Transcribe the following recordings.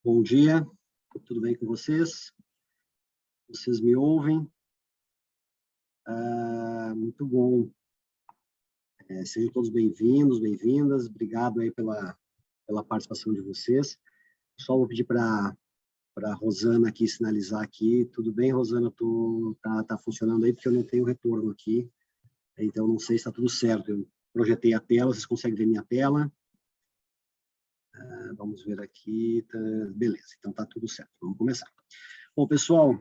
Bom dia, tudo bem com vocês? Vocês me ouvem? Muito bom. Sejam todos bem-vindos, bem-vindas. Obrigado aí pela participação de vocês. Só vou pedir para a Rosana aqui sinalizar aqui. Tudo bem, Rosana? Tá funcionando aí, porque eu não tenho retorno aqui. Então, não sei se está tudo certo. Eu projetei a tela, vocês conseguem ver minha tela? Vamos ver aqui. Beleza, então está tudo certo. Vamos começar. Bom, pessoal,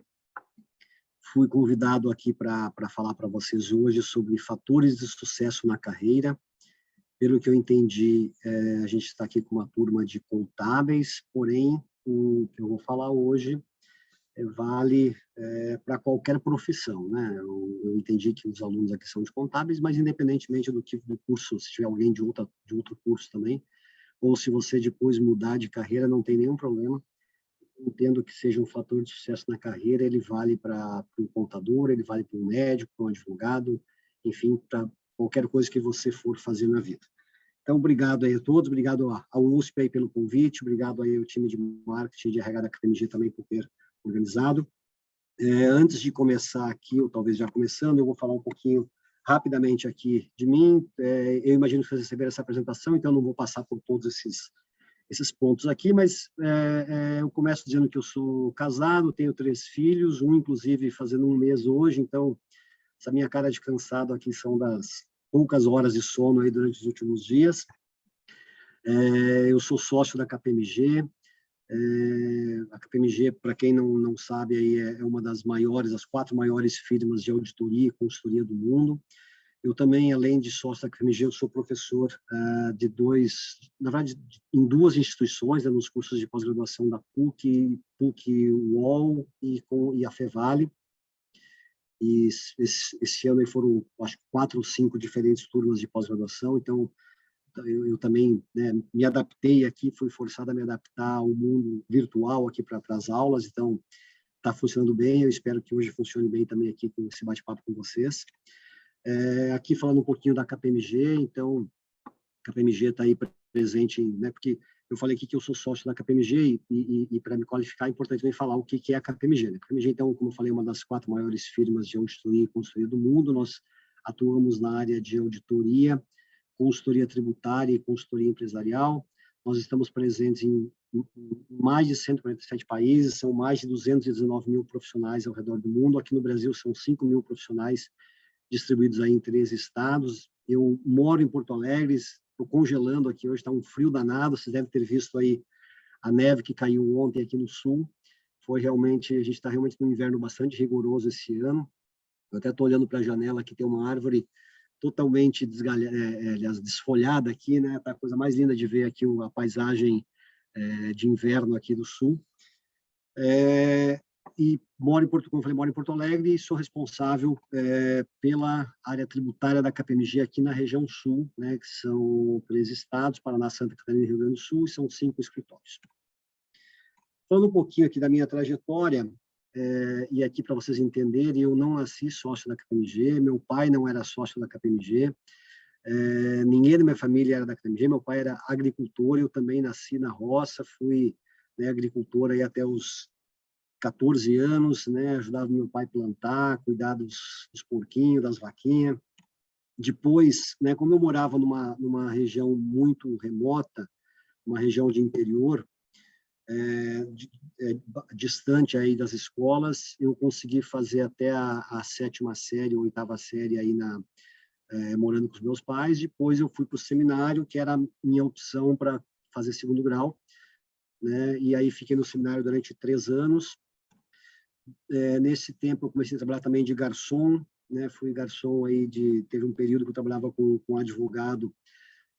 fui convidado aqui para falar para vocês hoje sobre fatores de sucesso na carreira. Pelo que eu entendi, a gente está aqui com uma turma de contábeis, porém, o que eu vou falar hoje vale para qualquer profissão, né? Eu entendi que os alunos aqui são de contábeis, mas independentemente do tipo de curso, se tiver alguém de outro curso também, ou se você depois mudar de carreira, não tem nenhum problema. Entendo que seja um fator de sucesso na carreira, ele vale para um contador, ele vale para um médico, para um advogado, enfim, para qualquer coisa que você for fazer na vida. Então, obrigado aí a todos, obrigado ao USP aí pelo convite, obrigado aí ao time de marketing de RH da KPMG também por ter organizado. Antes de começar aqui, ou talvez já começando, eu vou falar um pouquinho rapidamente aqui de mim. Eu imagino que vocês receberam essa apresentação, então não vou passar por todos esses pontos aqui, mas eu começo dizendo que eu sou casado, tenho 3 filhos, um inclusive fazendo 1 mês hoje, então essa minha cara de cansado aqui são das poucas horas de sono aí durante os últimos dias. Eu sou sócio da KPMG. A KPMG, para quem não sabe, aí é uma das maiores, as 4 maiores firmas de auditoria e consultoria do mundo. Eu também, além de sócio da KPMG, eu sou professor na verdade, em 2 instituições, nos cursos de pós-graduação da PUC-UOL e a Fevale. E esse ano aí foram, acho que 4 ou 5 diferentes turmas de pós-graduação, então eu também, né, me adaptei aqui, fui forçado a me adaptar ao mundo virtual aqui para as aulas, então está funcionando bem, eu espero que hoje funcione bem também aqui com esse bate-papo com vocês. Aqui falando um pouquinho da KPMG, então, a KPMG está aí presente, né, porque eu falei aqui que eu sou sócio da KPMG e para me qualificar é importante também falar o que é a KPMG. Né? A KPMG, então, como eu falei, é uma das 4 maiores firmas de auditoria e consultoria do mundo. Nós atuamos na área de auditoria, consultoria tributária e consultoria empresarial. Nós estamos presentes em mais de 147 países, são mais de 219 mil profissionais ao redor do mundo. Aqui no Brasil são 5 mil profissionais distribuídos aí em 13 estados. Eu moro em Porto Alegre, estou congelando aqui hoje, está um frio danado, vocês devem ter visto aí a neve que caiu ontem aqui no sul. A gente está realmente num inverno bastante rigoroso esse ano. Eu até estou olhando para a janela, aqui tem uma árvore totalmente desfolhada aqui, né? Tá a coisa mais linda de ver aqui a paisagem de inverno aqui do sul. E moro em Porto Alegre e sou responsável pela área tributária da KPMG aqui na região sul, né, que são 3 estados, Paraná, Santa Catarina e Rio Grande do Sul, e são 5 escritórios. Falando um pouquinho aqui da minha trajetória, e aqui para vocês entenderem, eu não nasci sócio da KPMG, meu pai não era sócio da KPMG, ninguém da minha família era da KPMG, meu pai era agricultor, eu também nasci na roça, fui, né, agricultor aí até os 14 anos, né, ajudava meu pai a plantar, cuidar dos porquinhos, das vaquinhas. Depois, né, como eu morava numa região muito remota, uma região de interior, distante aí das escolas, eu consegui fazer até a 7ª série, 8ª série aí morando com os meus pais. Depois eu fui para o seminário, que era a minha opção para fazer 2º grau, né, e aí fiquei no seminário durante 3 anos. Nesse tempo eu comecei a trabalhar também de garçom, né? Fui garçom aí teve um período que eu trabalhava com advogado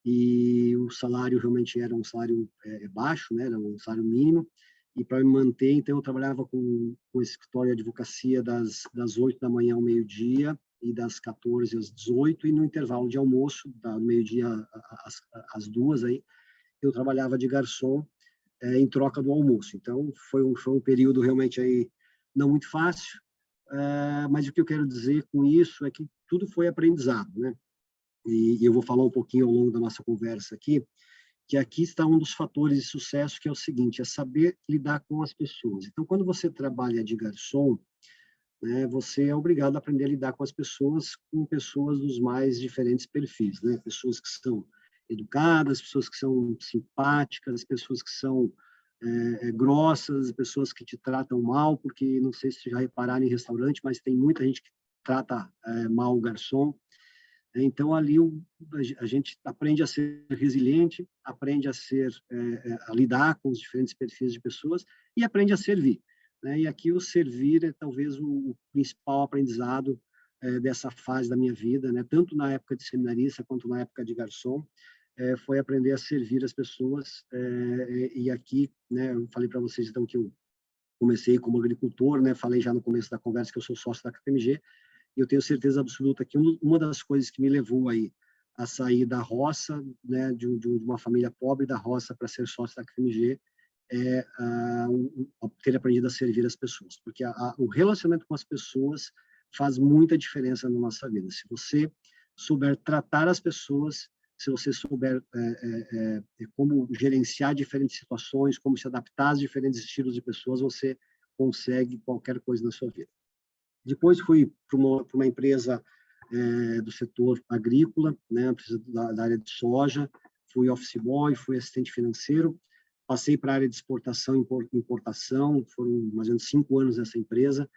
e o salário realmente era um salário baixo, né? Era um salário mínimo, e para me manter, então eu trabalhava com escritório de advocacia das 8 da manhã ao meio-dia e das 14 às 18, e no intervalo de almoço, do meio-dia às 2 aí, eu trabalhava de garçom em troca do almoço. Então foi um período realmente aí não muito fácil, mas o que eu quero dizer com isso é que tudo foi aprendizado, né? E eu vou falar um pouquinho ao longo da nossa conversa aqui, que aqui está um dos fatores de sucesso, que é o seguinte, é saber lidar com as pessoas. Então, quando você trabalha de garçom, né, você é obrigado a aprender a lidar com pessoas dos mais diferentes perfis, né? Pessoas que são educadas, pessoas que são simpáticas, pessoas que são grossas, pessoas que te tratam mal, porque não sei se vocês já repararam em restaurante, mas tem muita gente que trata mal o garçom. Então, ali a gente aprende a ser resiliente, aprende a lidar com os diferentes perfis de pessoas e aprende a servir, né? E aqui o servir é talvez o principal aprendizado dessa fase da minha vida, né? Tanto na época de seminarista quanto na época de garçom, foi aprender a servir as pessoas. E aqui, né, eu falei para vocês então que eu comecei como agricultor, né? Falei já no começo da conversa que eu sou sócio da KPMG, e eu tenho certeza absoluta que uma das coisas que me levou aí a sair da roça, né, de uma família pobre da roça para ser sócio da KPMG, é ter aprendido a servir as pessoas, porque o relacionamento com as pessoas faz muita diferença na nossa vida. Se você souber tratar as pessoas, se você souber como gerenciar diferentes situações, como se adaptar aos diferentes estilos de pessoas, você consegue qualquer coisa na sua vida. Depois fui para uma empresa do setor agrícola, né, da área de soja, fui office boy, fui assistente financeiro, passei para a área de exportação e importação, foram mais ou menos 5 anos nessa empresa,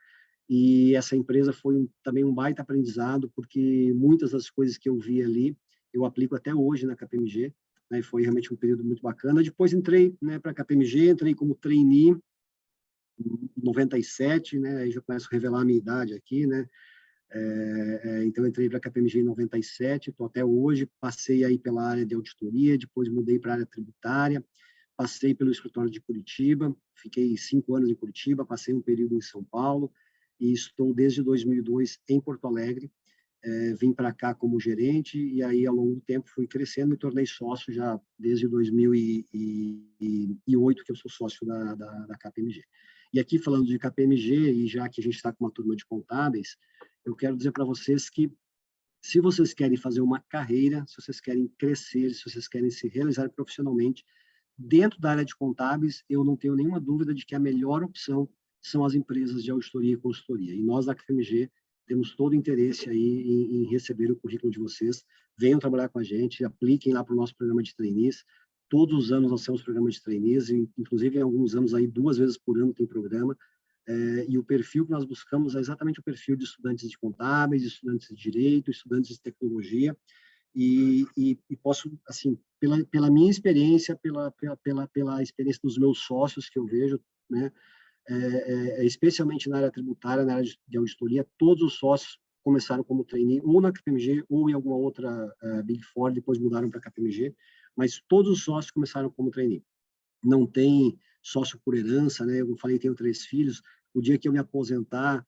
e essa empresa foi também um baita aprendizado, porque muitas das coisas que eu vi ali, eu aplico até hoje na KPMG, né, e foi realmente um período muito bacana. Depois entrei, né, para a KPMG, entrei como trainee, em 97, né, aí já começo a revelar a minha idade aqui, né, então eu entrei para a KPMG em 97, estou até hoje, passei aí pela área de auditoria, depois mudei para a área tributária, passei pelo escritório de Curitiba, fiquei 5 anos em Curitiba, passei um período em São Paulo, e estou desde 2002 em Porto Alegre, vim para cá como gerente, e aí ao longo do tempo fui crescendo e tornei sócio já desde 2008, que eu sou sócio da KPMG. E aqui, falando de KPMG, e já que a gente está com uma turma de contábeis, eu quero dizer para vocês que, se vocês querem fazer uma carreira, se vocês querem crescer, se vocês querem se realizar profissionalmente, dentro da área de contábeis, eu não tenho nenhuma dúvida de que a melhor opção são as empresas de auditoria e consultoria. E nós, da KPMG, temos todo o interesse aí em receber o currículo de vocês. Venham trabalhar com a gente, apliquem lá para o nosso programa de trainees. Todos os anos nós temos programa de trainees, inclusive em alguns anos aí 2 vezes por ano tem programa. E o perfil que nós buscamos é exatamente o perfil de estudantes de contábeis, de estudantes de direito, estudantes de tecnologia. E posso, assim, pela minha experiência, pela experiência dos meus sócios que eu vejo, né, especialmente na área tributária, na área de auditoria, todos os sócios começaram como trainee, ou na KPMG, ou em alguma outra Big Four, depois mudaram para a KPMG, mas todos os sócios começaram como trainee. Não tem sócio por herança, né? Eu falei, tenho 3 filhos, o dia que eu me aposentar,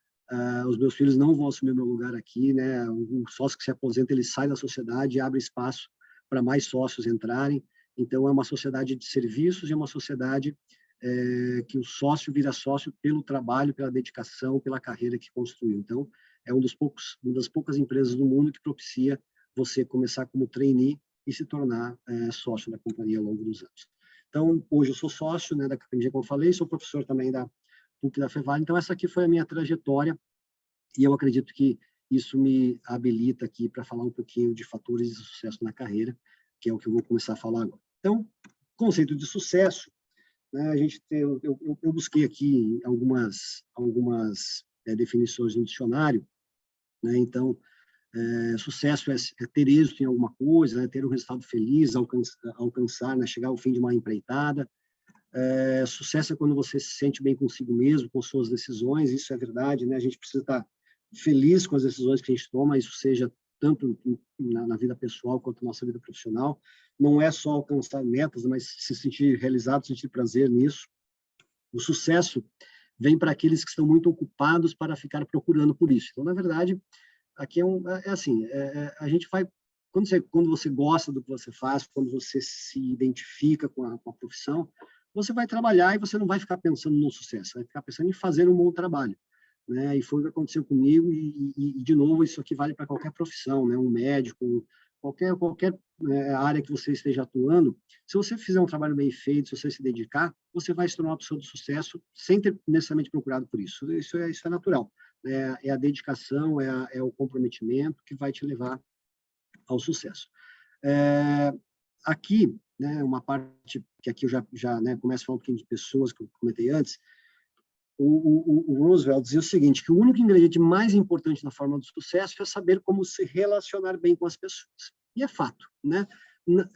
os meus filhos não vão assumir meu lugar aqui, né? Um sócio que se aposenta, ele sai da sociedade e abre espaço para mais sócios entrarem. Então, é uma sociedade de serviços e é uma sociedade que o sócio vira sócio pelo trabalho, pela dedicação, pela carreira que construiu. Então, é uma das poucas empresas do mundo que propicia você começar como trainee e se tornar sócio da companhia ao longo dos anos. Então, hoje eu sou sócio, né, da KPMG, como eu falei, sou professor também da PUC da Fevale. Então, essa aqui foi a minha trajetória e eu acredito que isso me habilita aqui para falar um pouquinho de fatores de sucesso na carreira, que é o que eu vou começar a falar agora. Então, conceito de sucesso, né, eu busquei aqui algumas definições no dicionário, né, então, sucesso é ter êxito em alguma coisa, né, ter um resultado feliz, alcançar, né, chegar ao fim de uma empreitada. Sucesso é quando você se sente bem consigo mesmo, com suas decisões, isso é verdade, né? A gente precisa estar feliz com as decisões que a gente toma, isso seja tanto na vida pessoal quanto na nossa vida profissional. Não é só alcançar metas, mas se sentir realizado, sentir prazer nisso. O sucesso vem para aqueles que estão muito ocupados para ficar procurando por isso. Então, na verdade, aqui assim, a gente vai, quando você gosta do que você faz, quando você se identifica com a profissão, você vai trabalhar e você não vai ficar pensando no sucesso, vai ficar pensando em fazer um bom trabalho, né? E foi o que aconteceu comigo, e de novo, isso aqui vale para qualquer profissão, né? Um médico, qualquer área que você esteja atuando, se você fizer um trabalho bem feito, se você se dedicar, você vai se tornar uma pessoa de sucesso sem ter necessariamente procurado por isso. Isso é natural. É a dedicação, é o comprometimento que vai te levar ao sucesso. Aqui, né, uma parte que aqui eu já né, começo a falar um pouquinho de pessoas que eu comentei antes, o Roosevelt dizia o seguinte, que o único ingrediente mais importante na forma do sucesso é saber como se relacionar bem com as pessoas. E é fato, né?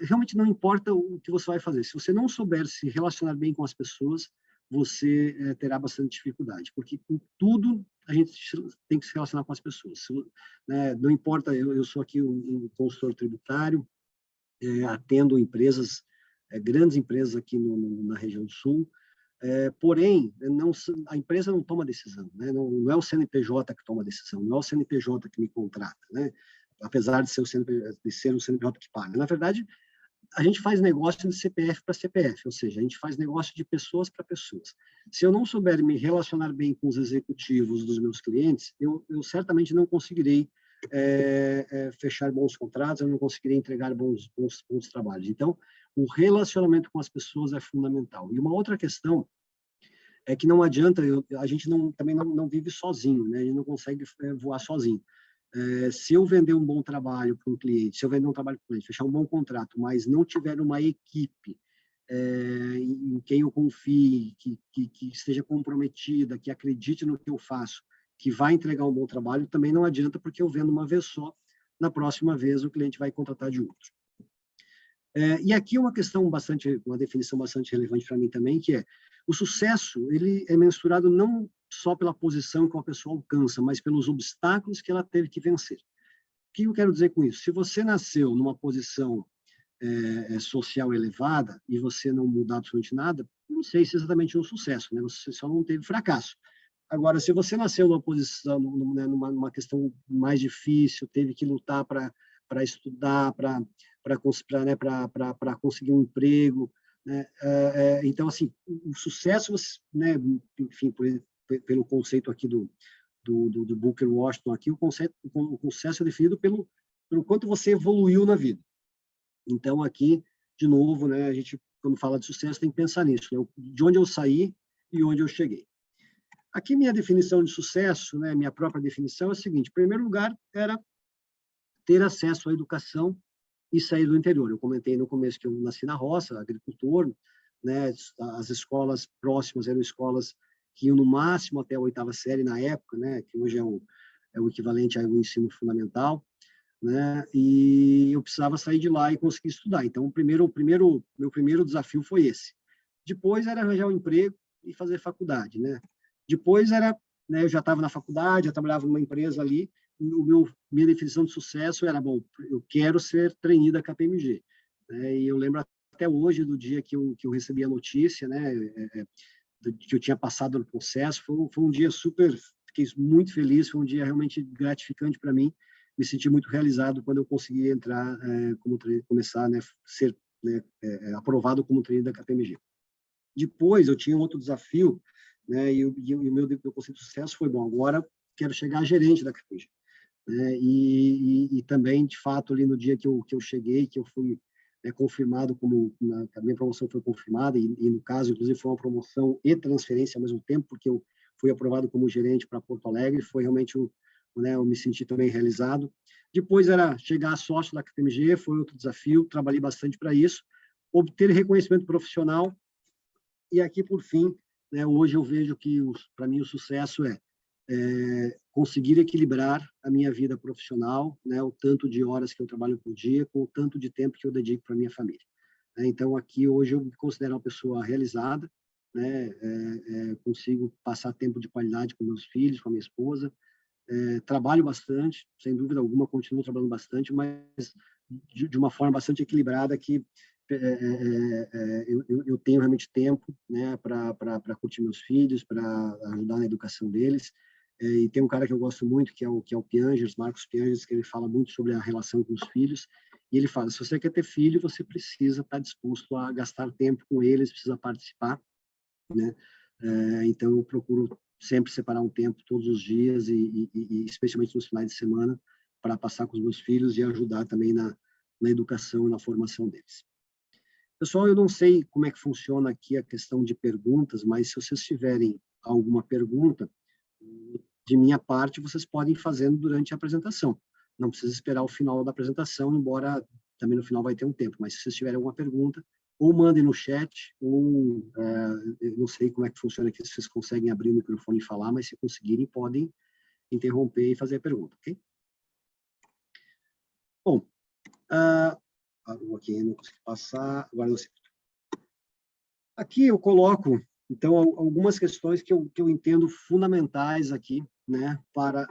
Realmente não importa o que você vai fazer. Se você não souber se relacionar bem com as pessoas, você terá bastante dificuldade, porque com tudo a gente tem que se relacionar com as pessoas. Né? Não importa, eu sou aqui um consultor tributário, atendo empresas, grandes empresas aqui na região sul, porém, a empresa não toma decisão, né? Não é o CNPJ que toma decisão, não é o CNPJ que me contrata, né? Apesar de ser o CNPJ que paga. Na verdade, a gente faz negócio de CPF para CPF, ou seja, a gente faz negócio de pessoas para pessoas. Se eu não souber me relacionar bem com os executivos dos meus clientes, eu certamente não conseguirei fechar bons contratos, eu não conseguirei entregar bons trabalhos. Então, o relacionamento com as pessoas é fundamental. E uma outra questão é que não adianta, a gente também não vive sozinho, né? A gente não consegue voar sozinho. Se eu vender um bom trabalho para um cliente, se eu vender um trabalho para um cliente, fechar um bom contrato, mas não tiver uma equipe em quem eu confie, que esteja comprometida, que acredite no que eu faço, que vai entregar um bom trabalho, também não adianta, porque eu vendo uma vez só, na próxima vez o cliente vai contratar de outro. E aqui uma definição bastante relevante para mim também, que é o sucesso, ele é mensurado não só pela posição que uma pessoa alcança, mas pelos obstáculos que ela teve que vencer. O que eu quero dizer com isso? Se você nasceu numa posição social elevada e você não mudar absolutamente nada, não sei se é exatamente um sucesso, né? Você só não teve fracasso. Agora, se você nasceu numa posição, numa questão mais difícil, teve que lutar para estudar, para conseguir um emprego, né? Então, assim, o sucesso, né, enfim, pelo conceito aqui do Booker Washington, aqui, o sucesso é definido pelo quanto você evoluiu na vida. Então, aqui, de novo, né, a gente, quando fala de sucesso, tem que pensar nisso, né? De onde eu saí e onde eu cheguei. Aqui, minha definição de sucesso, né, minha própria definição é a seguinte: em primeiro lugar, era ter acesso à educação e sair do interior. Eu comentei no começo que eu nasci na roça, agricultor, né, as escolas próximas eram escolas que iam no máximo até a 8ª série na época, né, que hoje é o equivalente ao ensino fundamental, né, e eu precisava sair de lá e conseguir estudar. Então, meu primeiro desafio foi esse. Depois era arranjar um emprego e fazer faculdade, né? Depois era, né, eu já estava na faculdade, já trabalhava numa empresa ali, minha definição de sucesso era, bom, eu quero ser trainee da KPMG. Né? E eu lembro até hoje do dia que eu recebi a notícia, né, que eu tinha passado no processo, foi um dia fiquei muito feliz, foi um dia realmente gratificante para mim, me senti muito realizado quando eu consegui entrar, começar, né, ser, né, aprovado como trainee da KPMG. Depois eu tinha um outro desafio, né, e o meu conceito de sucesso foi, bom, agora quero chegar a gerente da KPMG. Né, e também, de fato, ali no dia que eu cheguei, que eu fui confirmado a minha promoção foi confirmada, e no caso, inclusive, foi uma promoção e transferência ao mesmo tempo, porque eu fui aprovado como gerente para Porto Alegre, foi realmente né, eu me senti também realizado. Depois era chegar a sócio da KPMG, foi outro desafio, trabalhei bastante para isso, obter reconhecimento profissional, e aqui, por fim, né, hoje eu vejo que, para mim, o sucesso é conseguir equilibrar a minha vida profissional, né, o tanto de horas que eu trabalho por dia, com o tanto de tempo que eu dedico para minha família. Então, aqui, hoje, eu me considero uma pessoa realizada, né, consigo passar tempo de qualidade com meus filhos, com a minha esposa, trabalho bastante, sem dúvida alguma, continuo trabalhando bastante, mas de uma forma bastante equilibrada, que eu tenho realmente tempo, né, para curtir meus filhos, para ajudar na educação deles. E tem um cara que eu gosto muito, que é o Piangers, Marcos Piangers, que ele fala muito sobre a relação com os filhos, e ele fala, se você quer ter filho, você precisa estar disposto a gastar tempo com eles, precisa participar, né? Então, eu procuro sempre separar um tempo todos os dias, e especialmente nos finais de semana, para passar com os meus filhos e ajudar também na educação e na formação deles. Pessoal, eu não sei como é que funciona aqui a questão de perguntas, mas se vocês tiverem alguma pergunta, de minha parte, vocês podem ir fazendo durante a apresentação. Não precisa esperar o final da apresentação, embora também no final vai ter um tempo, mas se vocês tiverem alguma pergunta, ou mandem no chat, ou eu não sei como é que funciona aqui, se vocês conseguem abrir o microfone e falar, mas se conseguirem, podem interromper e fazer a pergunta, ok? Bom, aqui não consegui passar, agora eu sei. Aqui eu coloco, então, algumas questões que eu entendo fundamentais aqui, né, para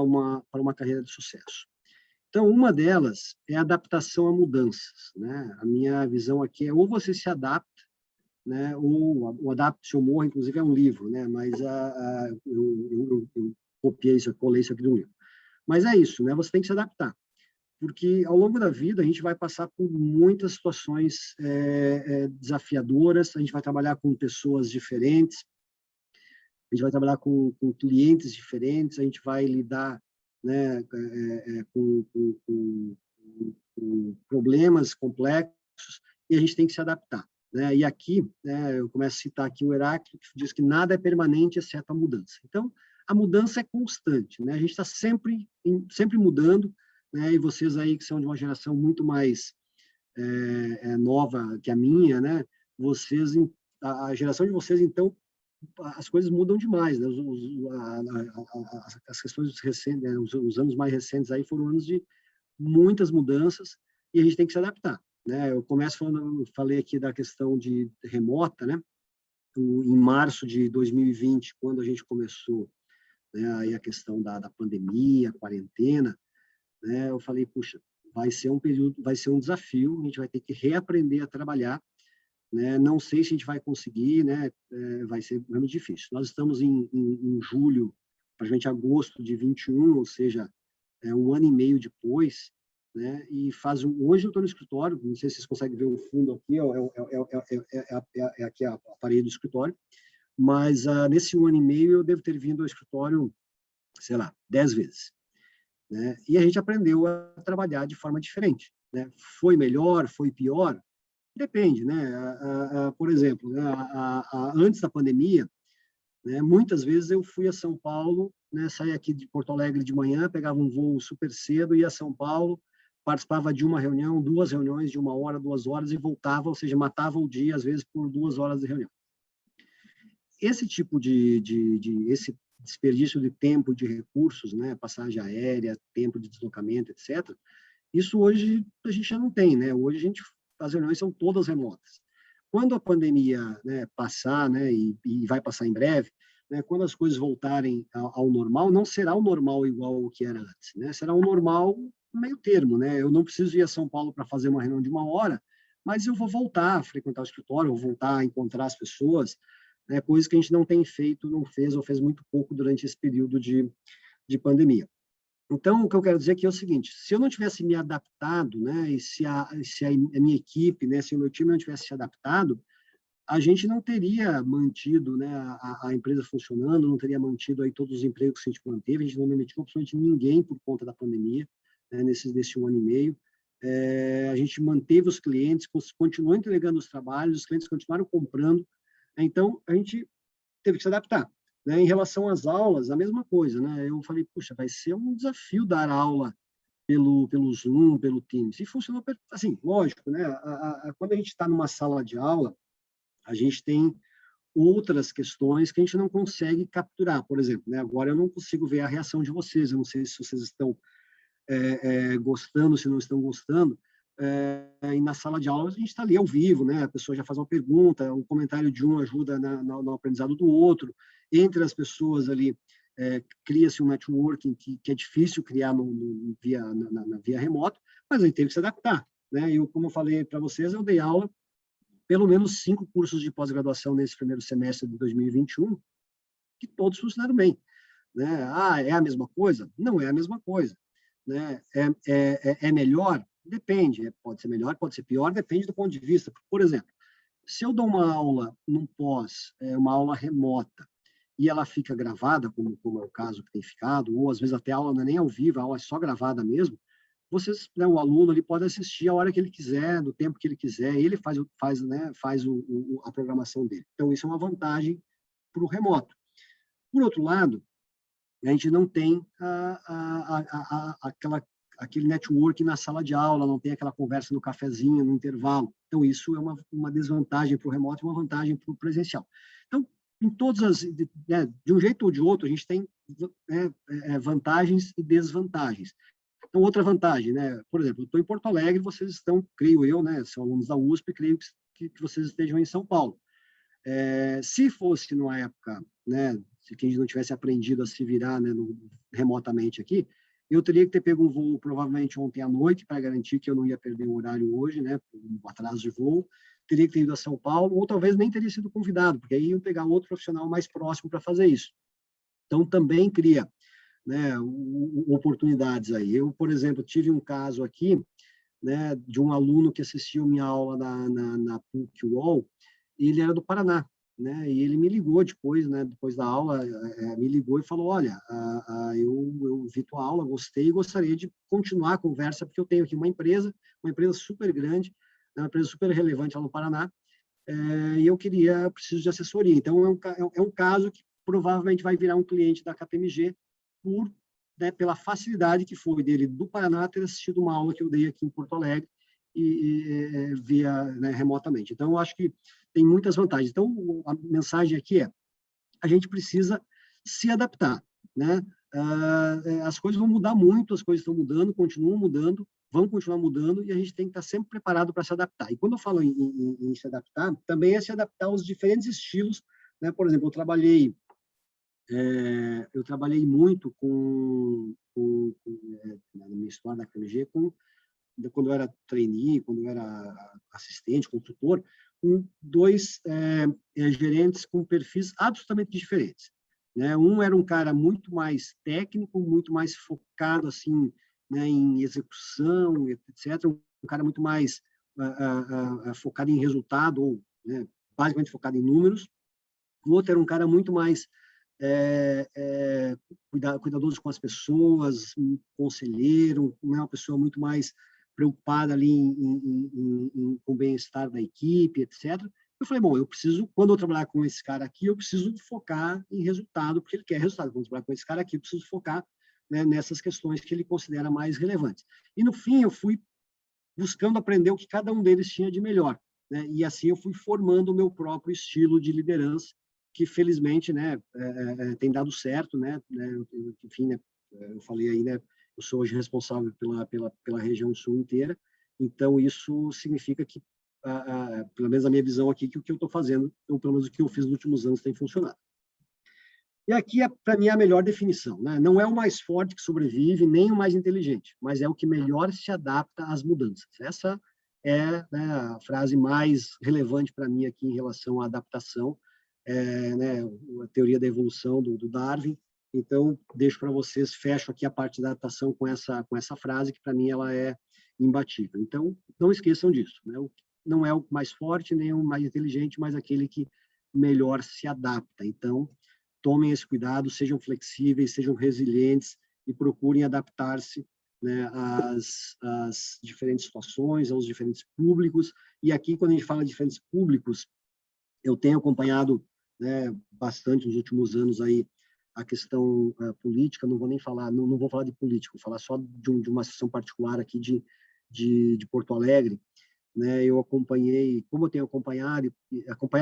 uma carreira de sucesso. Então, uma delas é a adaptação a mudanças, né? A minha visão aqui é ou você se adapta, né, ou o Adapte ou Morra, inclusive, é um livro, né, mas eu copiei isso, colei isso aqui de um livro. Mas é isso, né, você tem que se adaptar, porque ao longo da vida a gente vai passar por muitas situações desafiadoras, a gente vai trabalhar com pessoas diferentes, a gente vai trabalhar com clientes diferentes, a gente vai lidar, né, com problemas complexos, e a gente tem que se adaptar, né? E aqui, né, eu começo a citar aqui o Heráclito, que diz que nada é permanente exceto a mudança. Então, a mudança é constante, né? A gente está sempre mudando, né? E vocês aí que são de uma geração muito mais nova que a minha, né? A geração de vocês, então, as coisas mudam demais, né? As questões recentes, né? Os anos mais recentes aí foram anos de muitas mudanças e a gente tem que se adaptar, né? Eu falei aqui da questão de remota, né? Em março de 2020, quando a gente começou, né, aí a questão da pandemia, quarentena, né? Eu falei, puxa, vai ser um período, vai ser um desafio, a gente vai ter que reaprender a trabalhar, né? Não sei se a gente vai conseguir, né? Vai ser realmente difícil. Nós estamos em julho, praticamente agosto de 21, ou seja, um ano e meio depois, né? E hoje eu estou no escritório, não sei se vocês conseguem ver o fundo aqui, aqui a parede do escritório, mas nesse um ano e meio eu devo ter vindo ao escritório, sei lá, 10 vezes, né? E a gente aprendeu a trabalhar de forma diferente, né? Foi melhor, foi pior? Depende, né? Por exemplo, né? Antes da pandemia, né, muitas vezes eu fui a São Paulo, né, saía aqui de Porto Alegre de manhã, pegava um voo super cedo, ia a São Paulo, participava de uma reunião, 2 reuniões de 1 hora, 2 horas e voltava, ou seja, matava o dia, às vezes, por 2 horas de reunião. Esse tipo esse desperdício de tempo, de recursos, né, passagem aérea, tempo de deslocamento, etc., isso hoje a gente já não tem, né? Hoje as reuniões são todas remotas. Quando a pandemia, né, passar, né, e vai passar em breve, né, quando as coisas voltarem ao normal, não será o normal igual o que era antes, né? Será um normal meio termo, né? Eu não preciso ir a São Paulo para fazer uma reunião de 1 hora, mas eu vou voltar a frequentar o escritório, vou voltar a encontrar as pessoas, né, coisas que a gente não tem feito, não fez ou fez muito pouco durante esse período de pandemia. Então, o que eu quero dizer aqui é o seguinte: se eu não tivesse me adaptado, né, e se a minha equipe, né, se o meu time não tivesse se adaptado, a gente não teria mantido, né, a empresa funcionando, não teria mantido aí todos os empregos que a gente manteve, a gente não demitiu absolutamente ninguém por conta da pandemia, né, nesse um ano e meio. A gente manteve os clientes, continuou entregando os trabalhos, os clientes continuaram comprando, então a gente teve que se adaptar. Né? Em relação às aulas, a mesma coisa, né? Eu falei, puxa, vai ser um desafio dar aula pelo Zoom, pelo Teams. E funcionou, assim, lógico, né? Quando a gente está numa sala de aula, a gente tem outras questões que a gente não consegue capturar. Por exemplo, né? Agora eu não consigo ver a reação de vocês, eu não sei se vocês estão gostando, se não estão gostando. E na sala de aula a gente está ali ao vivo, né? A pessoa já faz uma pergunta, um comentário de um ajuda no aprendizado do outro. Entre as pessoas ali cria-se um networking que é difícil criar via remoto, mas a gente teve que se adaptar, né? Como eu falei para vocês, eu dei aula pelo menos 5 cursos de pós-graduação nesse primeiro semestre de 2021, que todos funcionaram bem, né? É a mesma coisa? Não é a mesma coisa, né? É melhor? Depende, pode ser melhor, pode ser pior, depende do ponto de vista. Por exemplo, se eu dou uma aula num uma aula remota, e ela fica gravada, como é o caso que tem ficado, ou às vezes até a aula não é nem ao vivo, a aula é só gravada mesmo, vocês, né, o aluno ele pode assistir a hora que ele quiser, no tempo que ele quiser, ele faz a programação dele. Então, isso é uma vantagem para o remoto. Por outro lado, a gente não tem aquele network na sala de aula, não tem aquela conversa no cafezinho, no intervalo. Então, isso é uma desvantagem para o remoto e uma vantagem para o presencial. Então, em todas as, né, de um jeito ou de outro, a gente tem vantagens e desvantagens. Então, outra vantagem, né? Por exemplo, eu estou em Porto Alegre, vocês estão, creio eu, né? São alunos da USP, creio que vocês estejam em São Paulo. Se fosse numa época, né, se a gente não tivesse aprendido a se virar, né, remotamente aqui, eu teria que ter pego um voo provavelmente ontem à noite para garantir que eu não ia perder o horário hoje, né, por um atraso de voo, teria que ter ido a São Paulo, ou talvez nem teria sido convidado, porque aí iam pegar outro profissional mais próximo para fazer isso. Então, também cria, né, oportunidades aí. Eu, por exemplo, tive um caso aqui, né, de um aluno que assistiu minha aula na PUC-UOL, e ele era do Paraná, né, e ele me ligou depois, né, depois da aula, me ligou e falou, olha, eu vi tua aula, gostei e gostaria de continuar a conversa, porque eu tenho aqui uma empresa super grande, uma empresa super relevante lá no Paraná, e eu preciso de assessoria. Então, é um caso que provavelmente vai virar um cliente da KPMG pela facilidade que foi dele do Paraná ter assistido uma aula que eu dei aqui em Porto Alegre via, né, remotamente. Então, eu acho que tem muitas vantagens. Então, a mensagem aqui a gente precisa se adaptar, né? As coisas vão mudar muito, as coisas estão mudando, continuam mudando, vão continuar mudando, e a gente tem que estar sempre preparado para se adaptar. E quando eu falo em se adaptar, também é se adaptar aos diferentes estilos, né? Por exemplo, eu trabalhei muito na minha história da KPMG, quando eu era trainee, quando eu era assistente, consultor, com dois gerentes com perfis absolutamente diferentes, né? Um era um cara muito mais técnico, muito mais focado assim, né, em execução, etc. Um cara muito mais focado em resultado, ou, né, basicamente focado em números. O outro era um cara muito mais cuidadoso com as pessoas, um conselheiro, uma pessoa muito mais preocupada ali com o bem-estar da equipe, etc. Eu falei, bom, quando eu trabalhar com esse cara aqui, eu preciso focar em resultado, porque ele quer resultado. Quando eu trabalhar com esse cara aqui, eu preciso focar, né, nessas questões que ele considera mais relevantes. E, no fim, eu fui buscando aprender o que cada um deles tinha de melhor, né? E assim eu fui formando o meu próprio estilo de liderança, que felizmente, né, tem dado certo, né? Enfim, né, eu falei aí, né, eu sou hoje responsável pela região sul inteira, então isso significa que, pelo menos a minha visão aqui, que o que eu estou fazendo, ou pelo menos o que eu fiz nos últimos anos, tem funcionado. E aqui, para mim, é a melhor definição, né? Não é o mais forte que sobrevive, nem o mais inteligente, mas é o que melhor se adapta às mudanças. Essa é, né, a frase mais relevante para mim aqui em relação à adaptação, né, a teoria da evolução do Darwin. Então, deixo para vocês, fecho aqui a parte da adaptação com essa frase, que para mim ela é imbatível. Então, não esqueçam disso, né? Não é o mais forte, nem o mais inteligente, mas aquele que melhor se adapta. Então, tomem esse cuidado, sejam flexíveis, sejam resilientes e procurem adaptar-se, né, às diferentes situações, aos diferentes públicos. E aqui, quando a gente fala de diferentes públicos, eu tenho acompanhado, né, bastante nos últimos anos aí a questão política. Não vou nem falar, não vou falar de político, vou falar só de uma situação particular aqui de Porto Alegre, né? Eu acompanhei, como eu tenho acompanhado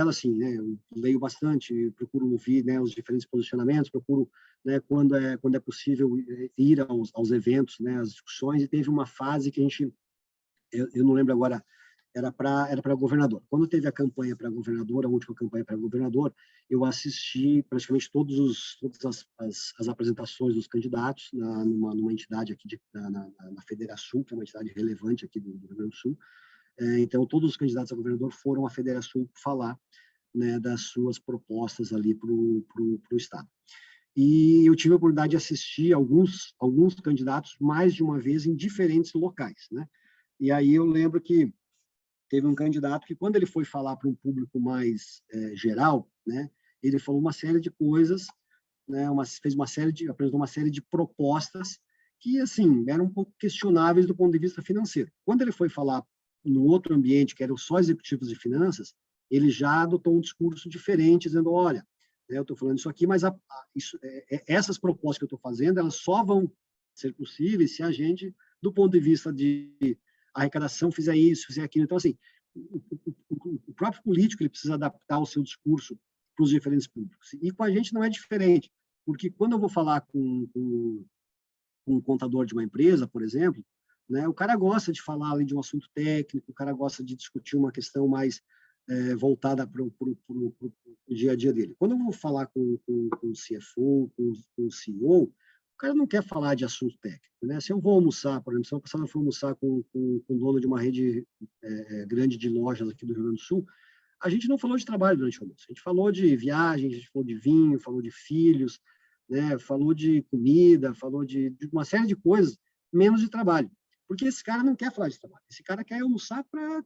assim, né? Eu leio bastante, procuro ouvir, né, os diferentes posicionamentos, procuro, né, quando é possível ir aos eventos, né, às discussões. E teve uma fase que eu não lembro agora, era para governador. Quando teve a campanha para governador, a última campanha para governador, eu assisti praticamente todas as apresentações dos candidatos numa entidade aqui na Federação, que é uma entidade relevante aqui do Rio Grande do Sul. Então, todos os candidatos a governador foram à Federação falar, né, das suas propostas ali para o Estado. E eu tive a oportunidade de assistir alguns candidatos mais de uma vez em diferentes locais, né? E aí eu lembro que teve um candidato que, quando ele foi falar para um público mais geral, né, ele falou uma série de coisas, né, apresentou uma série de propostas que, assim, eram um pouco questionáveis do ponto de vista financeiro. Quando ele foi falar no outro ambiente, que eram só executivos de finanças, ele já adotou um discurso diferente, dizendo, olha, né, eu estou falando isso aqui, mas essas propostas que eu estou fazendo, elas só vão ser possíveis se a gente, do ponto de vista de arrecadação, fizer isso, fizer aquilo. Então, assim, o próprio político ele precisa adaptar o seu discurso para os diferentes públicos. E com a gente não é diferente, porque quando eu vou falar com um contador de uma empresa, por exemplo, né, o cara gosta de falar ali de um assunto técnico, o cara gosta de discutir uma questão mais voltada para o dia a dia dele. Quando eu vou falar com o CFO, com o CEO, o cara não quer falar de assunto técnico. Né? Se eu vou almoçar, por exemplo, semana passada eu fui almoçar com o dono de uma rede grande de lojas aqui do Rio Grande do Sul, a gente não falou de trabalho durante o almoço, a gente falou de viagem, a gente falou de vinho, falou de filhos, né? Falou de comida, falou de uma série de coisas, menos de trabalho. Porque esse cara não quer falar de trabalho, esse cara quer almoçar para...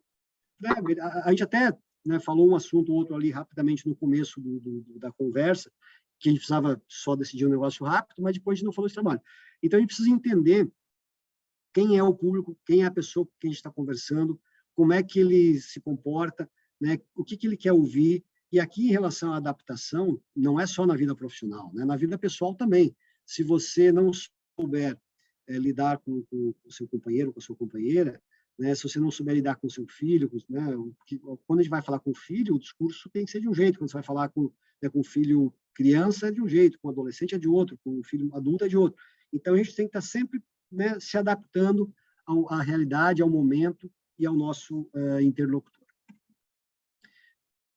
A gente até, né, falou um assunto ou outro ali rapidamente no começo da conversa, que a gente precisava só decidir um negócio rápido, mas depois a gente não falou de trabalho. Então, a gente precisa entender quem é o público, quem é a pessoa com quem a gente está conversando, como é que ele se comporta, né, o que ele quer ouvir. E aqui, em relação à adaptação, não é só na vida profissional, né, na vida pessoal também. Se você não souber lidar com o seu companheiro, com a sua companheira, né, se você não souber lidar com o seu filho, né, quando a gente vai falar com o filho, o discurso tem que ser de um jeito, quando você vai falar com o filho criança é de um jeito, com o adolescente é de outro, com o filho adulto é de outro. Então, a gente tem que estar sempre, né, se adaptando à realidade, ao momento e ao nosso interlocutor.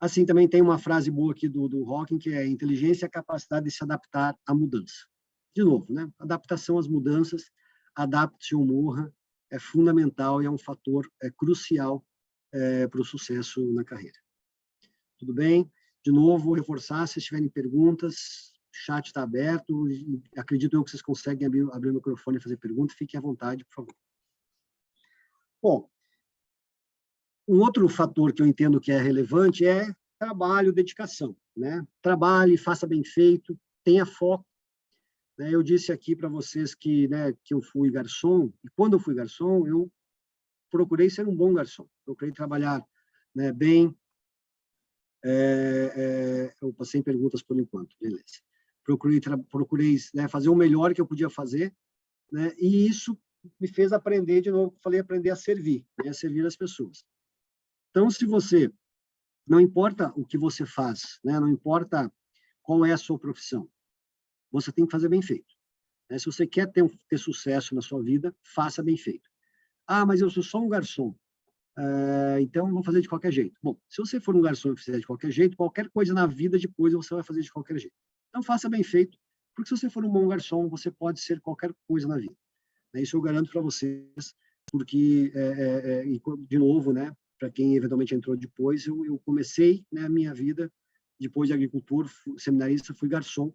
Assim, também tem uma frase boa aqui do Hawking, que é: inteligência é a capacidade de se adaptar à mudança. De novo, né? Adaptação às mudanças, adapte-se ou morra, é fundamental e é um fator crucial para o sucesso na carreira. Tudo bem? De novo, vou reforçar, se tiverem perguntas, o chat está aberto, acredito eu que vocês conseguem abrir o microfone e fazer pergunta, fiquem à vontade, por favor. Bom, um outro fator que eu entendo que é relevante é trabalho, dedicação, né? Trabalhe, faça bem feito, tenha foco. Né? Eu disse aqui para vocês que, né, que eu fui garçom, e quando eu fui garçom, eu procurei ser um bom garçom, procurei trabalhar, né, bem. Eu passei em perguntas por enquanto, beleza. Procurei né, fazer o melhor que eu podia fazer, né? E isso me fez aprender, de novo, falei, aprender a servir, né, a servir as pessoas. Então, se você, não importa o que você faz, né, não importa qual é a sua profissão, você tem que fazer bem feito. Né? Se você quer ter sucesso na sua vida, faça bem feito. Ah, mas eu sou só um garçom. Então, vou fazer de qualquer jeito. Bom, se você for um garçom e fizer de qualquer jeito, qualquer coisa na vida depois você vai fazer de qualquer jeito. Então, faça bem feito, porque se você for um bom garçom, você pode ser qualquer coisa na vida. Isso eu garanto para vocês, porque, de novo, né, para quem eventualmente entrou depois, eu comecei, né, a minha vida, depois de agricultor, seminarista, fui garçom,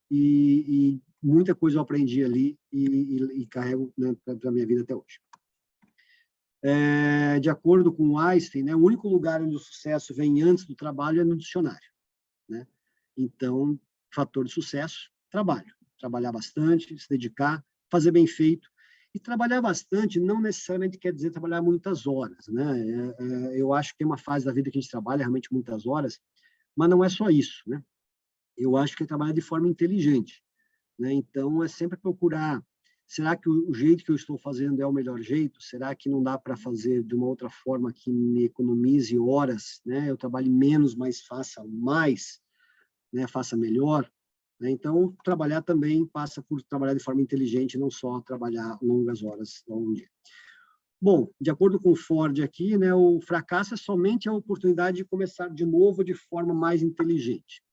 e muita coisa eu aprendi ali e carrego, né, para a minha vida até hoje. De acordo com Einstein, né, o único lugar onde o sucesso vem antes do trabalho é no dicionário. Né? Então, fator de sucesso, trabalho. Trabalhar bastante, se dedicar, fazer bem feito. E trabalhar bastante não necessariamente quer dizer trabalhar muitas horas. Né? Eu acho que tem uma fase da vida que a gente trabalha realmente muitas horas, mas não é só isso. Né? Eu acho que é trabalhar de forma inteligente. Né? Então, é sempre procurar: será que o jeito que eu estou fazendo é o melhor jeito? Será que não dá para fazer de uma outra forma que me economize horas? Né? Eu trabalhe menos, mas faça mais, né? Faça melhor. Né? Então, trabalhar também passa por trabalhar de forma inteligente, não só trabalhar longas horas ao longo do dia. Bom, de acordo com o Ford aqui, né, o fracasso é somente a oportunidade de começar de novo de forma mais inteligente.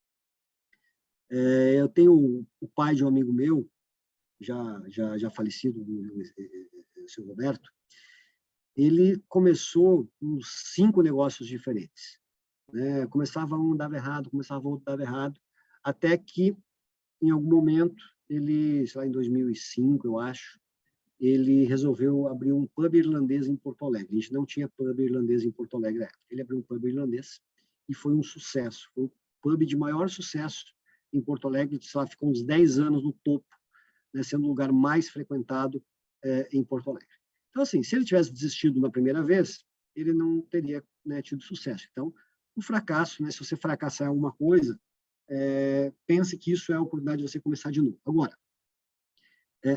Eu tenho o pai de um amigo meu, já falecido, o seu Roberto. Ele começou com 5 negócios diferentes. Né? Começava um, dava errado, começava outro, dava errado, até que, em algum momento, ele, sei lá, em 2005, eu acho, ele resolveu abrir um pub irlandês em Porto Alegre. A gente não tinha pub irlandês em Porto Alegre. Ele abriu um pub irlandês e foi um sucesso. Foi o pub de maior sucesso em Porto Alegre, sei lá, ficou uns 10 anos no topo né, sendo o lugar mais frequentado em Porto Alegre. Então, assim, se ele tivesse desistido na primeira vez, ele não teria, né, tido sucesso. Então, o fracasso, né, se você fracassar em alguma coisa, pense que isso é a oportunidade de você começar de novo. Agora,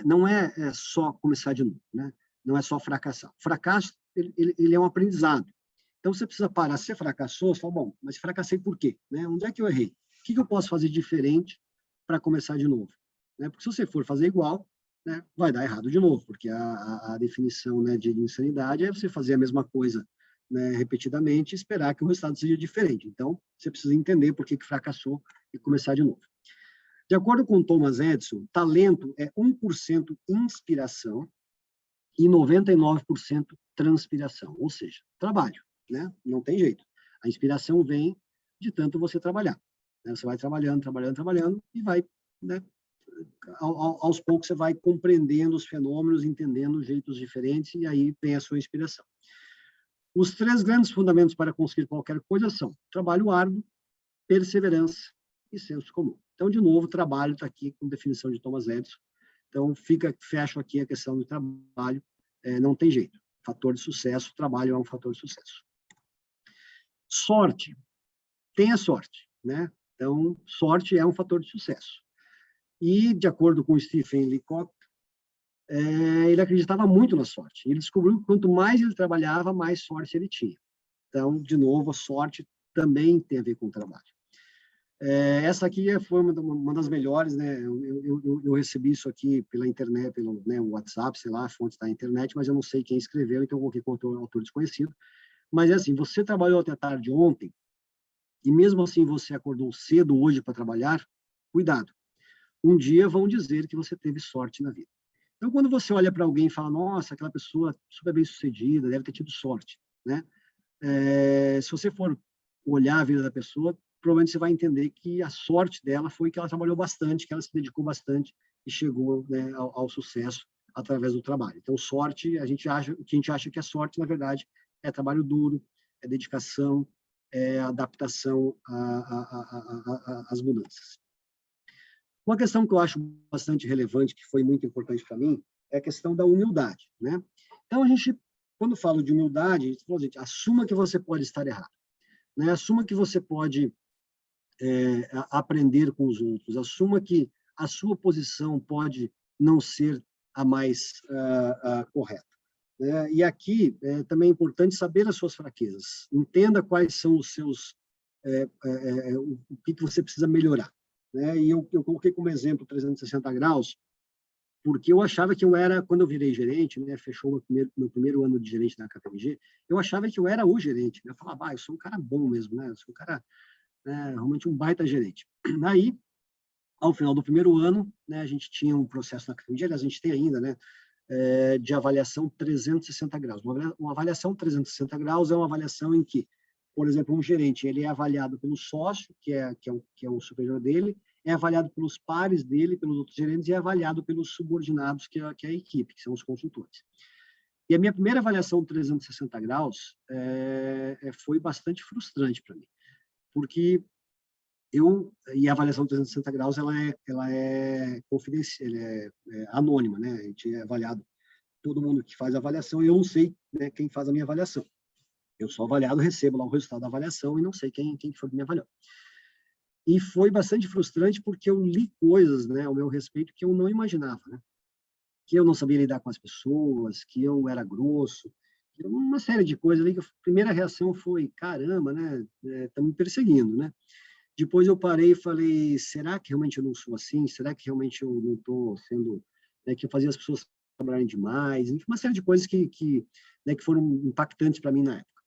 não é só começar de novo, né? Não é só fracassar. O fracasso, ele é um aprendizado. Então, você precisa parar. Se você fracassou, você fala, bom, mas fracassei por quê? Né? Onde é que eu errei? O que eu posso fazer diferente para começar de novo? Né? Porque se você for fazer igual, né, vai dar errado de novo, porque a definição, né, de insanidade é você fazer a mesma coisa, né, repetidamente e esperar que o resultado seja diferente. Então, você precisa entender por que fracassou e começar de novo. De acordo com Thomas Edison, talento é 1% inspiração e 99% transpiração, ou seja, trabalho, né? Não tem jeito. A inspiração vem de tanto você trabalhar. Né? Você vai trabalhando, trabalhando, trabalhando e vai, né? Aos poucos você vai compreendendo os fenômenos, entendendo jeitos diferentes e aí vem a sua inspiração. Os 3 grandes fundamentos para conseguir qualquer coisa são trabalho árduo, perseverança e senso comum. Então, de novo, trabalho está aqui com definição de Thomas Edison. Então, fecho aqui a questão do trabalho, não tem jeito. Fator de sucesso, trabalho é um fator de sucesso. Sorte, tenha sorte, né? Então, sorte é um fator de sucesso. E, de acordo com Stephen Leacock, ele acreditava muito na sorte. Ele descobriu que quanto mais ele trabalhava, mais sorte ele tinha. Então, de novo, a sorte também tem a ver com o trabalho. Essa aqui foi uma das melhores, né? Eu recebi isso aqui pela internet, pelo, né, WhatsApp, sei lá, a fonte está na internet, mas eu não sei quem escreveu, então eu coloquei com autor desconhecido. Mas é assim, você trabalhou até tarde ontem, e mesmo assim você acordou cedo hoje para trabalhar, cuidado. Um dia vão dizer que você teve sorte na vida. Então, quando você olha para alguém e fala, nossa, aquela pessoa super bem-sucedida, deve ter tido sorte, né? Se você for olhar a vida da pessoa, provavelmente você vai entender que a sorte dela foi que ela trabalhou bastante, que ela se dedicou bastante e chegou, né, ao sucesso através do trabalho. Então, sorte, o que a gente acha que é sorte, na verdade, é trabalho duro, é dedicação, é adaptação às mudanças. Uma questão que eu acho bastante relevante, que foi muito importante para mim, é a questão da humildade, né? Então, a gente, quando fala de humildade, a gente fala, gente, assuma que você pode estar errado, né? Assuma que você pode aprender com os outros, assuma que a sua posição pode não ser a mais correta. Né? E aqui também é importante saber as suas fraquezas, entenda quais são os seus, o que você precisa melhorar. Né? E eu coloquei como exemplo 360 graus, porque eu achava que eu era, quando eu virei gerente, né, fechou meu primeiro ano de gerente da KPMG, eu achava que eu era o gerente. Né? Eu falava, eu sou um cara bom mesmo, né? Eu sou um cara, realmente um baita gerente. Aí, ao final do primeiro ano, né, a gente tinha um processo na KPMG, aliás, a gente tem ainda, né, de avaliação 360 graus. Uma avaliação 360 graus é uma avaliação em que, por exemplo, um gerente ele é avaliado pelo sócio, que é o superior dele, é avaliado pelos pares dele, pelos outros gerentes, e é avaliado pelos subordinados, que é a equipe, que são os consultores. E a minha primeira avaliação 360 graus foi bastante frustrante para mim, porque e a avaliação 360 graus ela é confidencial, ela é anônima, né? A gente é avaliado, todo mundo que faz a avaliação, e eu não sei, né, quem faz a minha avaliação. Eu sou avaliado, recebo lá o resultado da avaliação e não sei quem foi que me avaliou. E foi bastante frustrante porque eu li coisas, né, ao meu respeito que eu não imaginava, né? Que eu não sabia lidar com as pessoas, que eu era grosso, uma série de coisas ali que a primeira reação foi, caramba, né, estão me perseguindo, né? Depois eu parei e falei, será que realmente eu não sou assim? Será que realmente eu não estou sendo, né, que eu fazia as pessoas trabalharem demais? Enfim, uma série de coisas que foram impactantes para mim na época.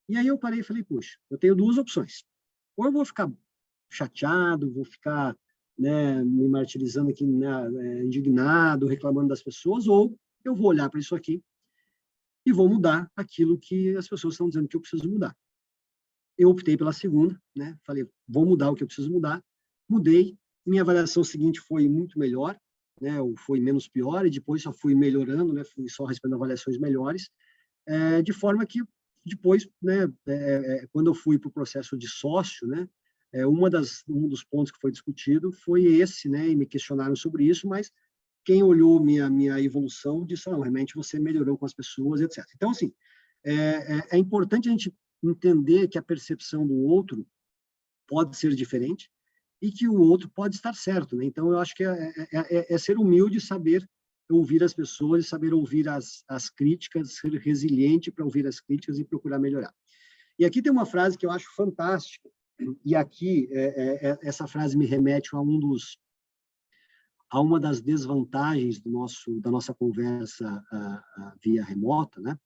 E aí eu parei e falei, puxa, eu tenho 2 opções. Ou eu vou ficar chateado, vou ficar, né, me martirizando aqui, né, indignado, reclamando das pessoas, ou eu vou olhar para isso aqui e vou mudar aquilo que as pessoas estão dizendo que eu preciso mudar. Eu optei pela segunda, né? Falei, vou mudar o que eu preciso mudar. Mudei. Minha avaliação seguinte foi muito melhor, né? Ou foi menos pior, e depois só fui melhorando, né? Fui só recebendo avaliações melhores, de forma que depois, né? Quando eu fui para o processo de sócio, né? Um dos pontos que foi discutido foi esse, né? E me questionaram sobre isso, mas quem olhou minha evolução disse, não, realmente você melhorou com as pessoas, etc. Então, assim, é importante a gente entender que a percepção do outro pode ser diferente e que o outro pode estar certo, né? Então, eu acho que é ser humilde, saber ouvir as pessoas, saber ouvir as críticas, ser resiliente para ouvir as críticas e procurar melhorar. E aqui tem uma frase que eu acho fantástica, e aqui essa frase me remete a uma das desvantagens da nossa conversa via remota, né?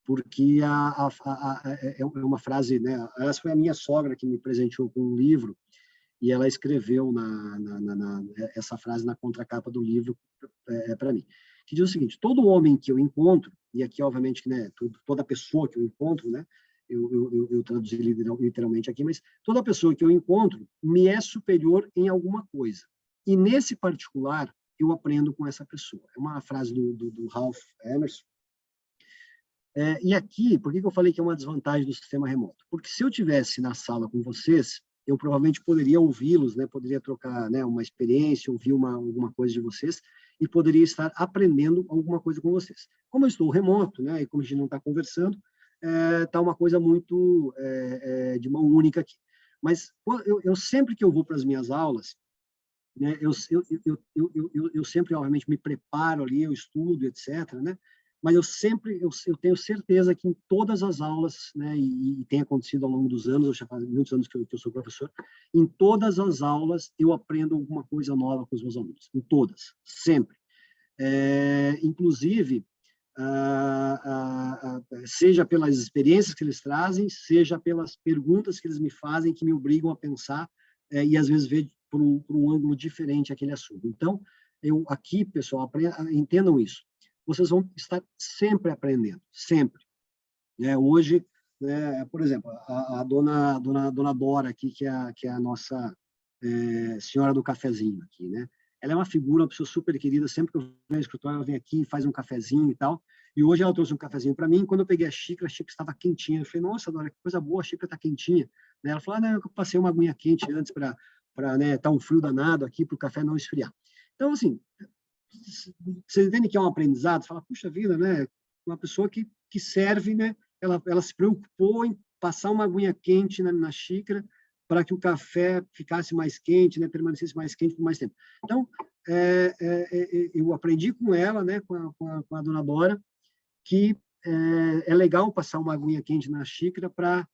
Porque é uma frase, né? Essa foi a minha sogra que me presenteou com um livro, e ela escreveu essa frase na contracapa do livro para mim, que diz o seguinte: todo homem que eu encontro, e aqui obviamente, né, toda pessoa que eu encontro, né, eu traduzi literalmente aqui, mas toda pessoa que eu encontro me é superior em alguma coisa, e nesse particular eu aprendo com essa pessoa. É uma frase do Ralph Emerson. E aqui, por que eu falei que é uma desvantagem do sistema remoto? Porque se eu tivesse na sala com vocês, eu provavelmente poderia ouvi-los, né? Poderia trocar, né, uma experiência, ouvir alguma coisa de vocês e poderia estar aprendendo alguma coisa com vocês. Como eu estou remoto, né, e como a gente não está conversando, tá uma coisa muito de mão única aqui. Mas eu sempre que eu vou para as minhas aulas, né, eu sempre, obviamente, me preparo ali, eu estudo, etc., né? Mas eu tenho certeza que em todas as aulas, né, e tem acontecido ao longo dos anos, eu já faz muitos anos que eu sou professor, em todas as aulas eu aprendo alguma coisa nova com os meus alunos, em todas, sempre. Inclusive, seja pelas experiências que eles trazem, seja pelas perguntas que eles me fazem, que me obrigam a pensar, e às vezes ver por um ângulo diferente aquele assunto. Então, aqui, pessoal, entendam isso. Vocês vão estar sempre aprendendo, sempre. Hoje, né, por exemplo, a dona Dora aqui, que é a nossa senhora do cafezinho aqui, né? Ela é uma figura, uma pessoa super querida, sempre que eu venho ao escritório, ela vem aqui, faz um cafezinho e tal. E hoje ela trouxe um cafezinho para mim. Quando eu peguei a xícara estava quentinha. Eu falei, nossa, Dora, que coisa boa, a xícara está quentinha. Ela falou, não, eu passei uma aguinha quente antes para né, tá um frio danado aqui para o café não esfriar. Então, assim, vocês entendem que é um aprendizado? Você fala, puxa vida, né? Uma pessoa que serve, né? Ela se preocupou em passar uma aguinha quente na xícara para que o café ficasse mais quente, né? Permanecesse mais quente por mais tempo. Então, eu aprendi com ela, né? Com a dona Dora, que é legal passar uma aguinha quente na xícara para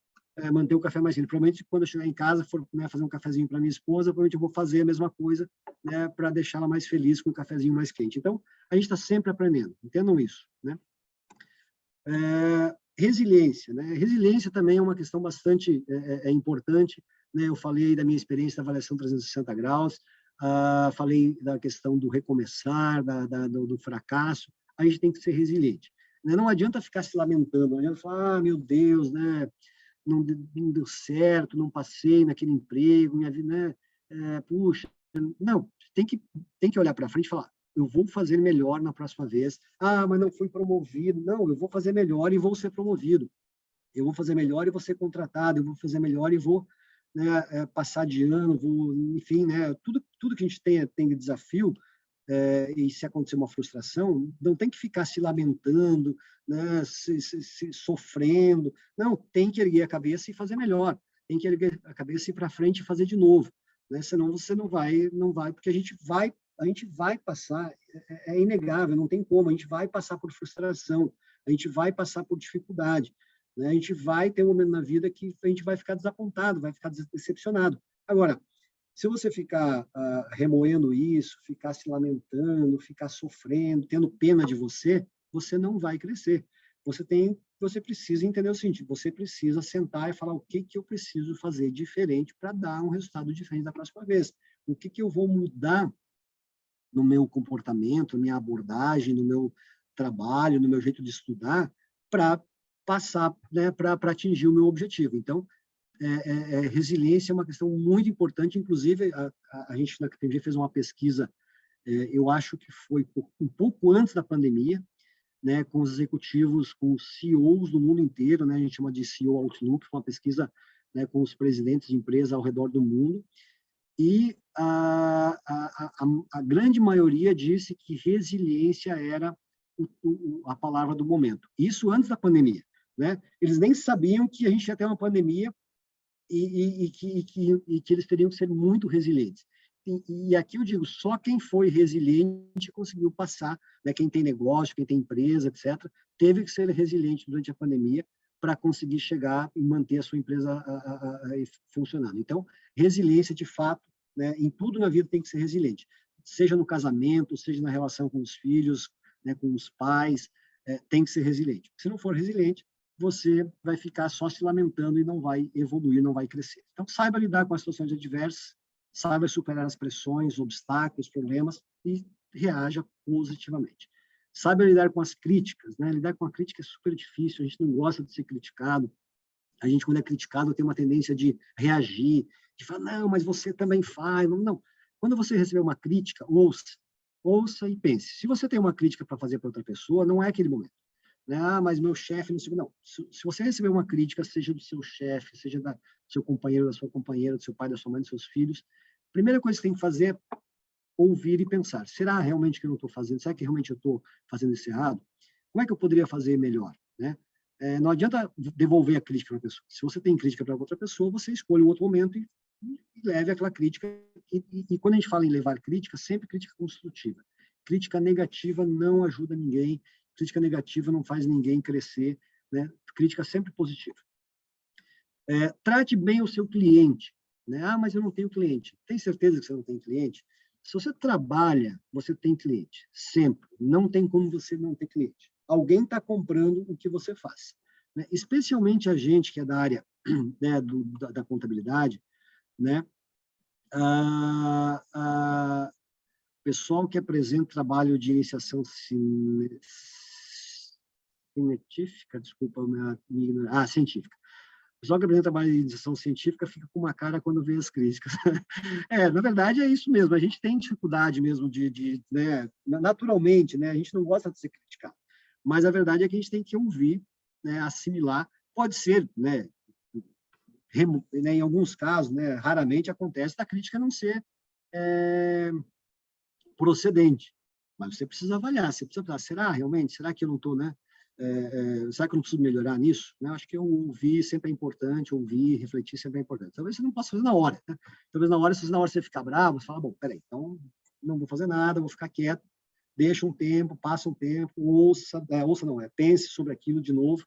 manter o café mais quente. Provavelmente, quando eu chegar em casa, for, né, fazer um cafezinho para minha esposa, provavelmente eu vou fazer a mesma coisa, né, para deixá-la mais feliz com o cafezinho mais quente. Então, a gente está sempre aprendendo, entendam isso, né? Resiliência, né? Resiliência também é uma questão bastante importante, né? Eu falei da minha experiência da avaliação 360 graus, falei da questão do recomeçar, do fracasso. A gente tem que ser resiliente, né? Não adianta ficar se lamentando, não adianta falar, meu Deus, né? Não deu certo, não passei naquele emprego, minha vida, né? Puxa, não, tem que olhar para frente e falar, eu vou fazer melhor na próxima vez. Ah, mas não fui promovido. Não, eu vou fazer melhor e vou ser promovido. Eu vou fazer melhor e vou ser contratado. Eu vou fazer melhor e vou, né, passar de ano, enfim, né? Tudo que a gente tem de desafio, e se acontecer uma frustração, não tem que ficar se lamentando, né, se sofrendo. Não, tem que erguer a cabeça e fazer melhor. Tem que erguer a cabeça e ir para frente e fazer de novo, né? Senão você não vai, porque a gente vai passar, é inegável, não tem como, a gente vai passar por frustração, a gente vai passar por dificuldade, né? A gente vai ter um momento na vida que a gente vai ficar desapontado, vai ficar decepcionado. Agora, se você ficar remoendo isso, ficar se lamentando, ficar sofrendo, tendo pena de você, você não vai crescer. Você precisa entender o seguinte, você precisa sentar e falar o que eu preciso fazer diferente para dar um resultado diferente da próxima vez. O que eu vou mudar no meu comportamento, na minha abordagem, no meu trabalho, no meu jeito de estudar, para passar, né, para atingir o meu objetivo. Então, resiliência é uma questão muito importante, inclusive a gente na KPMG fez uma pesquisa, eu acho que foi um pouco antes da pandemia, né, com os executivos, com os CEOs do mundo inteiro, né, a gente chama de CEO Outlook, uma pesquisa, né, com os presidentes de empresas ao redor do mundo, E a grande maioria disse que resiliência era a palavra do momento. Isso antes da pandemia, né? Eles nem sabiam que a gente ia ter uma pandemia e que eles teriam que ser muito resilientes. E aqui eu digo, só quem foi resiliente conseguiu passar, né? Quem tem negócio, quem tem empresa, etc., teve que ser resiliente durante a pandemia para conseguir chegar e manter a sua empresa funcionando. Então, resiliência, de fato, né? Em tudo na vida tem que ser resiliente, seja no casamento, seja na relação com os filhos, né? Com os pais, tem que ser resiliente. Se não for resiliente, você vai ficar só se lamentando e não vai evoluir, não vai crescer. Então, saiba lidar com as situações adversas, saiba superar as pressões, obstáculos, problemas e reaja positivamente. Saiba lidar com as críticas, né? Lidar com a crítica é super difícil, a gente não gosta de ser criticado. A gente, quando é criticado, tem uma tendência de reagir, de falar, não, mas você também faz. Não. Quando você receber uma crítica, ouça e pense. Se você tem uma crítica para fazer para outra pessoa, não é aquele momento. Né? Ah, mas meu chefe não sei. Não. Se você receber uma crítica, seja do seu chefe, seja do seu companheiro, da sua companheira, do seu pai, da sua mãe, dos seus filhos, a primeira coisa que você tem que fazer é ouvir e pensar. Será realmente que eu não estou fazendo? Será que realmente eu estou fazendo isso errado? Como é que eu poderia fazer melhor? Né? Não adianta devolver a crítica para a pessoa. Se você tem crítica para outra pessoa, você escolhe um outro momento e leve aquela crítica. E quando a gente fala em levar crítica, sempre crítica construtiva. Crítica negativa não ajuda ninguém. Crítica negativa não faz ninguém crescer, né? Crítica sempre positiva. Trate bem o seu cliente, né? Ah, mas eu não tenho cliente. Tem certeza que você não tem cliente? Se você trabalha, você tem cliente, sempre. Não tem como você não ter cliente. Alguém está comprando o que você faz, né? Especialmente a gente que é da área, né, da contabilidade, né? Pessoal que apresenta trabalho de iniciação científica, desculpa a minha ignorância, científica. O pessoal que apresenta trabalho de iniciação científica fica com uma cara quando vê as críticas. Na verdade é isso mesmo, a gente tem dificuldade mesmo né, naturalmente, né, a gente não gosta de ser criticado, mas a verdade é que a gente tem que ouvir, né, assimilar, pode ser, né, em alguns casos, né, raramente acontece da crítica não ser procedente, mas você precisa avaliar, você precisa pensar, será realmente, será que eu não estou, né? Será que eu não preciso melhorar nisso? Né? Acho que eu ouvir sempre é importante, ouvir, refletir sempre é importante. Talvez você não possa fazer na hora, né? Talvez na hora, se na hora você ficar bravo, você fala, bom, peraí, então não vou fazer nada, vou ficar quieto, deixa um tempo, passa um tempo, pense sobre aquilo de novo,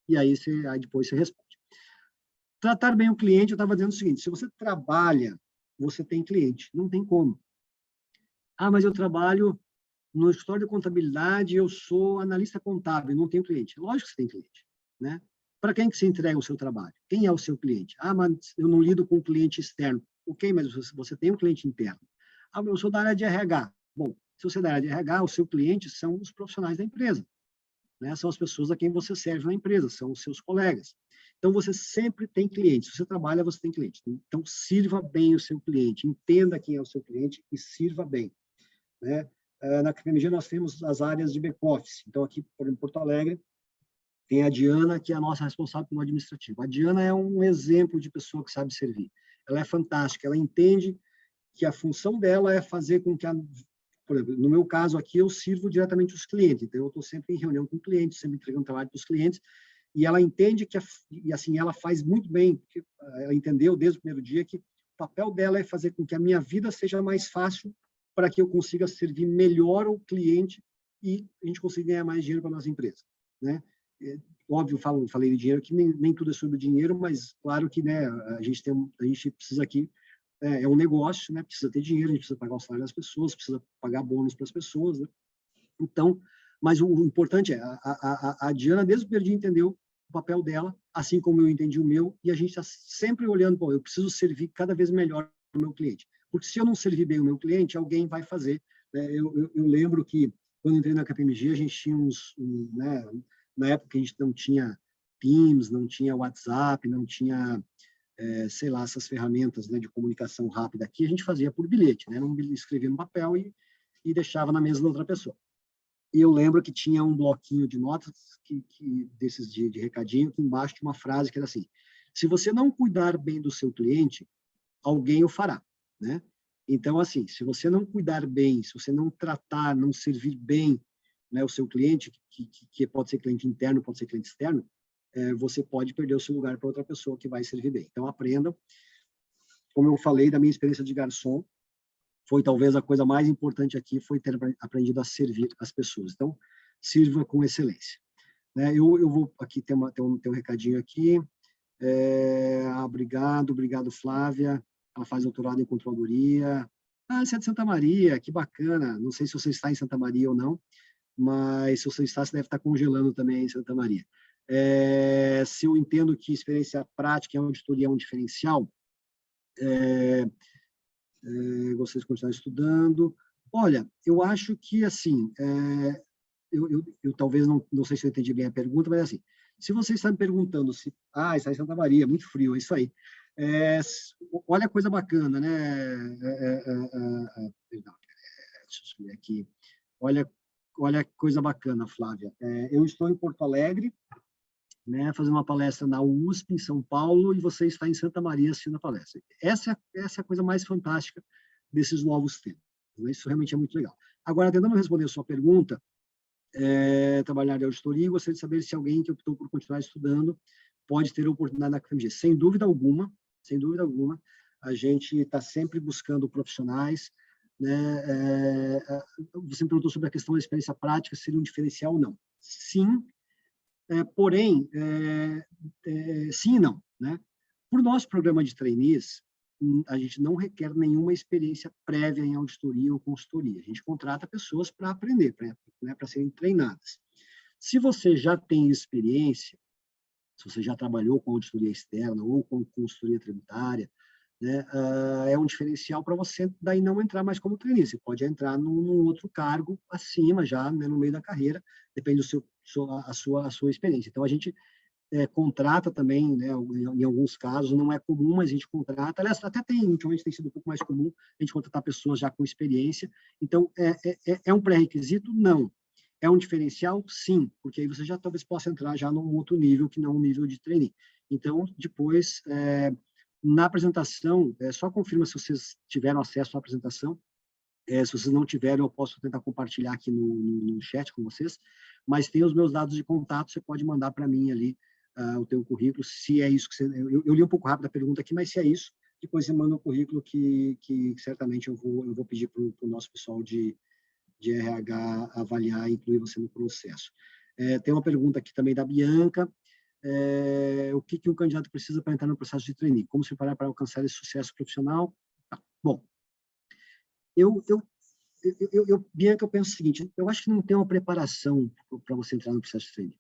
e aí depois você responde. Tratar bem o cliente, eu estava dizendo o seguinte, se você trabalha, você tem cliente, não tem como. Ah, mas eu trabalho no escritório de contabilidade, eu sou analista contábil, não tenho cliente. Lógico que você tem cliente, né? Para quem que você entrega o seu trabalho? Quem é o seu cliente? Ah, mas eu não lido com cliente externo. Ok, mas você tem um cliente interno. Ah, eu sou da área de RH. Bom, se você é da área de RH, o seu cliente são os profissionais da empresa, né? São as pessoas a quem você serve na empresa, são os seus colegas. Então, você sempre tem cliente. Se você trabalha, você tem cliente. Então, sirva bem o seu cliente, entenda quem é o seu cliente e sirva bem, né? Na KPMG nós temos as áreas de back-office. Então, aqui em Porto Alegre, tem a Diana, que é a nossa responsável pelo administrativo. A Diana é um exemplo de pessoa que sabe servir. Ela é fantástica, ela entende que a função dela é fazer com que, por exemplo, no meu caso aqui, eu sirvo diretamente os clientes. Então, eu estou sempre em reunião com clientes, sempre entregando trabalho para os clientes, e ela entende que, e assim, ela faz muito bem, porque ela entendeu desde o primeiro dia que o papel dela é fazer com que a minha vida seja mais fácil para que eu consiga servir melhor o cliente e a gente consiga ganhar mais dinheiro para a nossa empresa, né? Óbvio, falei de dinheiro, que nem tudo é sobre dinheiro, mas claro que, né, a gente precisa aqui, é um negócio, né? Precisa ter dinheiro, a gente precisa pagar o salário das pessoas, precisa pagar bônus para as pessoas, né? Então, mas o importante é, a Diana, desde o primeiro dia, entendeu o papel dela, assim como eu entendi o meu, e a gente está sempre olhando, pô, eu preciso servir cada vez melhor o meu cliente. Porque se eu não servir bem o meu cliente, alguém vai fazer, né? Eu lembro que, quando entrei na KPMG, a gente tinha né, na época a gente não tinha Teams, não tinha WhatsApp, não tinha, sei lá, essas ferramentas, né, de comunicação rápida aqui, a gente fazia por bilhete, né? Não escrevia no papel e deixava na mesa da outra pessoa. E eu lembro que tinha um bloquinho de notas, desses de recadinho, que embaixo tinha uma frase que era assim, se você não cuidar bem do seu cliente, alguém o fará. né? Então, assim, se você não cuidar bem, se você não tratar, não servir bem, né, o seu cliente, que pode ser cliente interno, pode ser cliente externo, você pode perder o seu lugar para outra pessoa que vai servir bem. Então, aprendam. Como eu falei da minha experiência de garçom, foi talvez a coisa mais importante aqui, foi ter aprendido a servir as pessoas. Então, sirva com excelência. Né? Eu vou aqui ter um recadinho aqui. Obrigado, Flávia. Ela faz doutorado em controladoria. Ah, você é de Santa Maria, que bacana. Não sei se você está em Santa Maria ou não, mas se você está, você deve estar congelando também em Santa Maria. Se eu entendo que experiência prática em auditoria é um diferencial, gostaria de continuar estudando. Olha, eu acho que, assim, eu talvez não sei se eu entendi bem a pergunta, mas assim, se você está me perguntando se, está em Santa Maria, muito frio, é isso aí. Olha a coisa bacana, né? Perdão, deixa eu subir aqui. Olha que coisa bacana, Flávia. Eu estou em Porto Alegre, né, fazendo uma palestra na USP, em São Paulo, e você está em Santa Maria assistindo a palestra. Essa é a coisa mais fantástica desses novos tempos. Né? Isso realmente é muito legal. Agora, tentando responder a sua pergunta, trabalhar em auditoria, gostaria de saber se alguém que optou por continuar estudando pode ter a oportunidade na KPMG. Sem dúvida alguma, a gente está sempre buscando profissionais. Né? Você me perguntou sobre a questão da experiência prática, seria um diferencial ou não. Sim, porém, sim e não. Né? Por nosso programa de trainees, a gente não requer nenhuma experiência prévia em auditoria ou consultoria. A gente contrata pessoas para aprender, para serem treinadas. Se você já tem experiência, se você já trabalhou com auditoria externa ou com consultoria tributária, né, é um diferencial para você daí não entrar mais como trainee. Você pode entrar num outro cargo acima já, né, no meio da carreira, depende a sua experiência. Então, a gente contrata também, né, em alguns casos, não é comum, mas a gente contrata. Aliás, até ultimamente tem sido um pouco mais comum a gente contratar pessoas já com experiência. Então, é um pré-requisito? Não. É um diferencial? Sim, porque aí você já talvez possa entrar já num outro nível, que não um nível de trainee. Então, depois, na apresentação, só confirma se vocês tiveram acesso à apresentação. Se vocês não tiverem, eu posso tentar compartilhar aqui no chat com vocês. Mas tem os meus dados de contato, você pode mandar para mim ali o teu currículo, se é isso que você... Eu li um pouco rápido a pergunta aqui, mas se é isso, depois você manda o currículo que certamente eu vou pedir para o nosso pessoal de RH avaliar e incluir você no processo. Tem uma pergunta aqui também da Bianca. O que um candidato precisa para entrar no processo de trainee? Como se preparar para alcançar esse sucesso profissional? Bom, Bianca, eu penso o seguinte, eu acho que não tem uma preparação para você entrar no processo de trainee.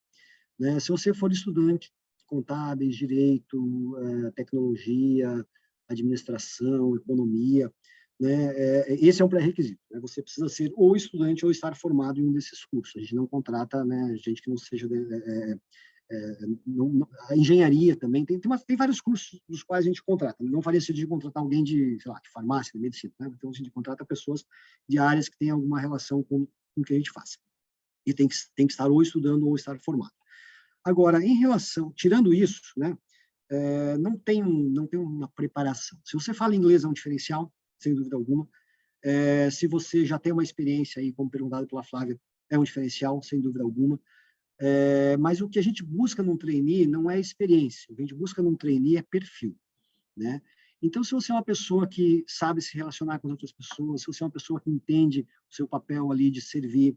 Né? Se você for estudante, contábeis, direito, tecnologia, administração, economia, né? Esse é um pré-requisito. Né? Você precisa ser ou estudante ou estar formado em um desses cursos. A gente não contrata, né, gente que não seja... a engenharia também, tem vários cursos dos quais a gente contrata. Não faria sentido de contratar alguém de, sei lá, de farmácia, de medicina. Né? Então, a gente contrata pessoas de áreas que têm alguma relação com o que a gente faz. E tem que estar ou estudando ou estar formado. Agora, em relação, tirando isso, né, não tem uma preparação. Se você fala inglês, é um diferencial, sem dúvida alguma. Se você já tem uma experiência aí, como perguntado pela Flávia, é um diferencial, sem dúvida alguma. Mas o que a gente busca num trainee não é experiência. O que a gente busca num trainee é perfil, né? Então, se você é uma pessoa que sabe se relacionar com as outras pessoas, se você é uma pessoa que entende o seu papel ali de servir,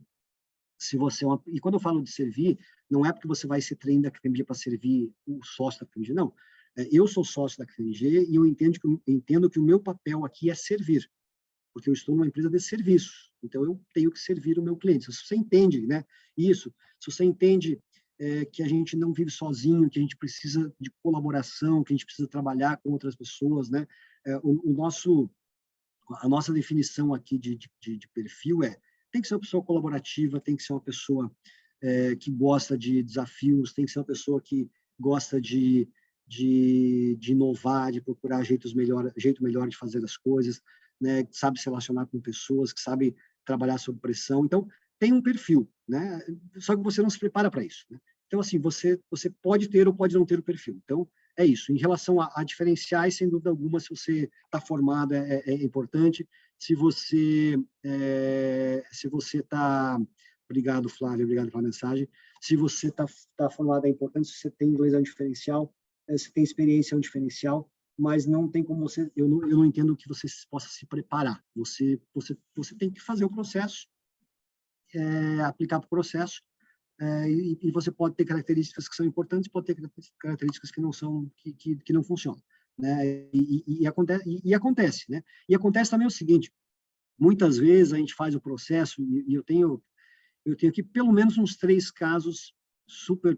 se você e quando eu falo de servir, não é porque você vai ser trainee da KPMG para servir o sócio da KPMG, não. Eu sou sócio da KPMG e eu entendo que o meu papel aqui é servir, porque eu estou numa empresa de serviços, então eu tenho que servir o meu cliente. Se você entende, né, isso, se você entende que a gente não vive sozinho, que a gente precisa de colaboração, que a gente precisa trabalhar com outras pessoas, né, a nossa definição aqui de perfil tem que ser uma pessoa colaborativa, tem que ser uma pessoa que gosta de desafios, tem que ser uma pessoa que gosta de inovar, de procurar jeito melhor de fazer as coisas, né? Que sabe se relacionar com pessoas, que sabe trabalhar sob pressão. Então, tem um perfil, né? Só que você não se prepara para isso, né? Então, assim, você pode ter ou pode não ter o perfil. Então, é isso. Em relação a diferenciais, sem dúvida alguma, se você está formado é importante. Se você está... Obrigado, Flávia, obrigado pela mensagem. Se você está formado é importante, se você tem inglês é um diferencial, se tem experiência é um diferencial, mas não tem como você... Eu não entendo que você possa se preparar. Você tem que fazer o processo, aplicar para o processo, e você pode ter características que são importantes, pode ter características que não são, que não funcionam, né? E acontece, né? E acontece também o seguinte: muitas vezes a gente faz o processo, e eu tenho aqui pelo menos uns 3 casos super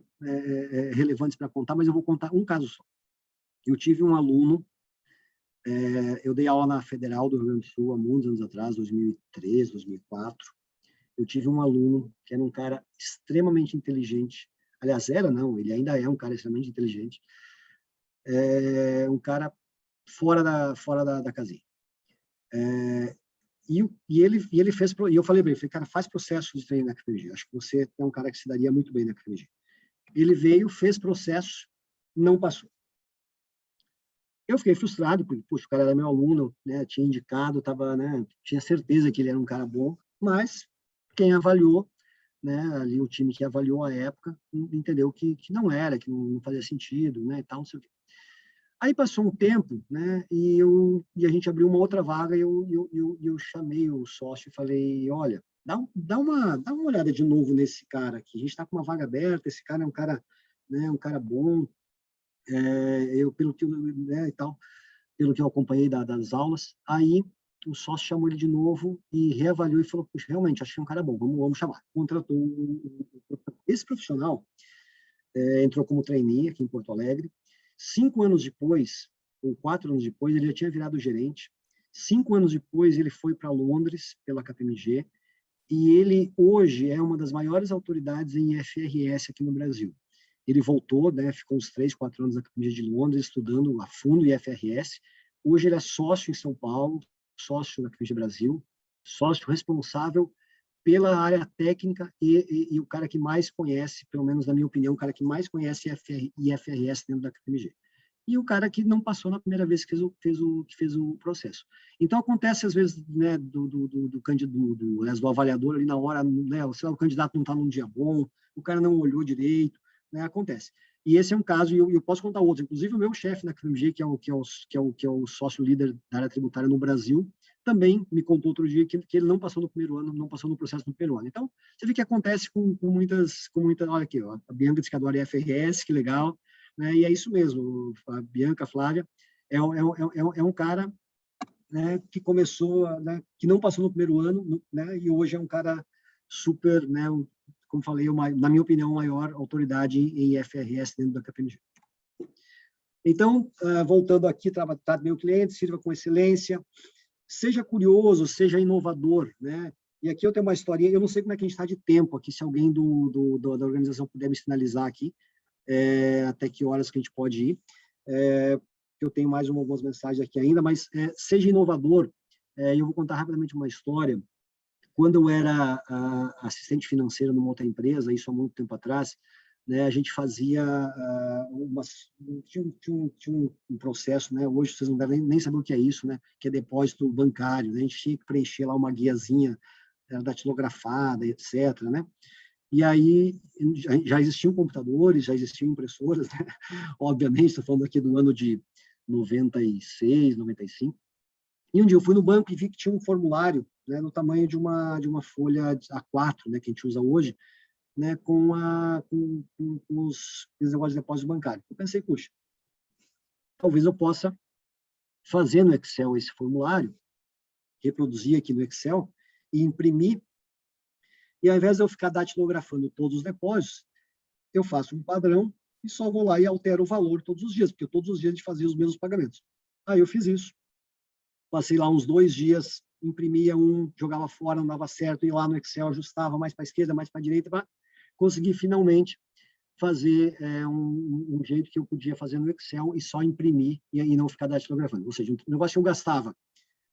relevantes para contar, mas eu vou contar um caso só. Eu tive um aluno, eu dei aula na Federal do Rio Grande do Sul há muitos anos atrás, 2003, 2004. Eu tive um aluno que era um cara extremamente inteligente. Aliás, ele ainda é um cara extremamente inteligente. Um cara fora da casinha. E ele fez... E eu falei para ele, cara, faz processo de treino na KPMG. Acho que você é um cara que se daria muito bem na KPMG. Ele veio, fez processo, não passou. Eu fiquei frustrado, porque, puxa, o cara era meu aluno, né, tinha indicado, né, tinha certeza que ele era um cara bom, mas quem avaliou, né, ali o time que avaliou a época, entendeu que não era, que não fazia sentido, né, e tal, não sei o quê. Aí passou um tempo, né, e a gente abriu uma outra vaga, e eu chamei o sócio e falei, olha, dá uma olhada de novo nesse cara aqui, a gente está com uma vaga aberta, esse cara é um cara, né, um cara bom, pelo que né, e tal, pelo que eu acompanhei das aulas. Aí o sócio chamou ele de novo e reavaliou e falou, puxa, realmente, achei um cara bom, vamos chamar. Contratou esse profissional, entrou como trainee aqui em Porto Alegre. 5 anos depois, ou 4 anos depois, ele já tinha virado gerente. 5 anos depois, ele foi para Londres pela KPMG, e ele hoje é uma das maiores autoridades em IFRS aqui no Brasil. Ele voltou, né, ficou uns 3, 4 anos na KPMG de Londres, estudando a fundo IFRS. Hoje ele é sócio em São Paulo, sócio da KPMG Brasil, sócio responsável pela área técnica e o cara que mais conhece, pelo menos na minha opinião, o cara que mais conhece IFRS dentro da KPMG. E o cara que não passou na primeira vez que fez o processo. Então, acontece, às vezes, né, do avaliador ali na hora, né, o candidato não está num dia bom, o cara não olhou direito, né, acontece. E esse é um caso, e eu posso contar outro. Inclusive, o meu chefe na KPMG, que é o sócio líder da área tributária no Brasil, também me contou outro dia que ele não passou no primeiro ano, não passou no processo no primeiro ano. Então, você vê que acontece com muitas... Olha aqui, ó, a Bianca disse que adora IFRS, que legal, né? E é isso mesmo, a Bianca, a Flávia, é um cara, né, que começou, né, que não passou no primeiro ano, né, e hoje é um cara super, né, como falei, na minha opinião, a maior autoridade em IFRS dentro da KPMG. Então, voltando aqui, trate bem o cliente, sirva com excelência, seja curioso, seja inovador, né? E aqui eu tenho uma historinha, eu não sei como é que a gente está de tempo aqui, se alguém da organização puder me sinalizar aqui, até que horas que a gente pode ir. Eu tenho mais algumas mensagens aqui ainda, mas seja inovador. Eu vou contar rapidamente uma história. Quando eu era assistente financeiro numa outra empresa, isso há muito tempo atrás, né, a gente fazia tinha um processo, né, hoje vocês não devem nem saber o que é isso, né, que é depósito bancário, né, a gente tinha que preencher lá uma guiazinha datilografada, etc., né, e aí já existiam computadores, já existiam impressoras, né, obviamente, estou falando aqui do ano de 96, 95, e um dia eu fui no banco e vi que tinha um formulário, né, no tamanho de uma folha A4, né, que a gente usa hoje, né, com os negócios de depósito bancário. Eu pensei, puxa, talvez eu possa fazer no Excel esse formulário, reproduzir aqui no Excel e imprimir, e ao invés de eu ficar datilografando todos os depósitos, eu faço um padrão e só vou lá e altero o valor todos os dias, porque todos os dias a gente fazia os mesmos pagamentos. Aí eu fiz isso. Passei lá uns 2 dias, imprimia jogava fora, não dava certo, ia lá no Excel, ajustava mais para a esquerda, mais para a direita, para conseguir finalmente fazer um jeito que eu podia fazer no Excel e só imprimir e não ficar datilografando. Ou seja, um negócio que eu gastava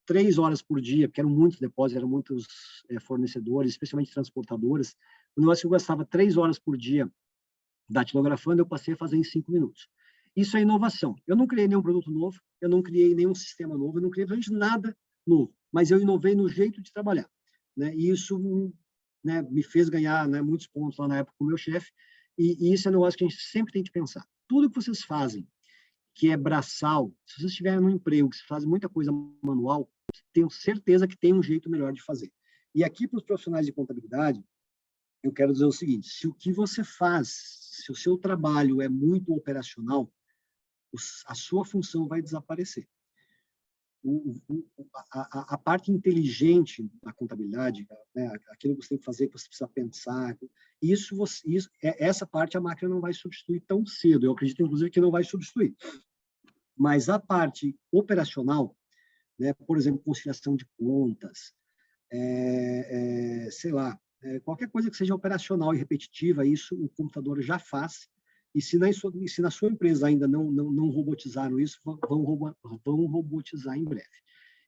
3 horas por dia, porque eram muitos depósitos, eram muitos fornecedores, especialmente transportadoras, o negócio que eu gastava 3 horas por dia datilografando, eu passei a fazer em 5 minutos. Isso é inovação. Eu não criei nenhum produto novo, eu não criei nenhum sistema novo, eu não criei nada novo, mas eu inovei no jeito de trabalhar, né? E isso, né, me fez ganhar, né, muitos pontos lá na época com o meu chefe, e isso é um negócio que a gente sempre tem que pensar. Tudo que vocês fazem, que é braçal, se vocês estiverem num emprego que se faz muita coisa manual, tenho certeza que tem um jeito melhor de fazer. E aqui, para os profissionais de contabilidade, eu quero dizer o seguinte: se o que você faz, se o seu trabalho é muito operacional, a sua função vai desaparecer. A parte inteligente da contabilidade, né, aquilo que você tem que fazer, que você precisa pensar, essa parte a máquina não vai substituir tão cedo. Eu acredito, inclusive, que não vai substituir. Mas a parte operacional, né, por exemplo, conciliação de contas, sei lá, qualquer coisa que seja operacional e repetitiva, isso o computador já faz. E se na sua empresa ainda não robotizaram isso, vão robotizar em breve.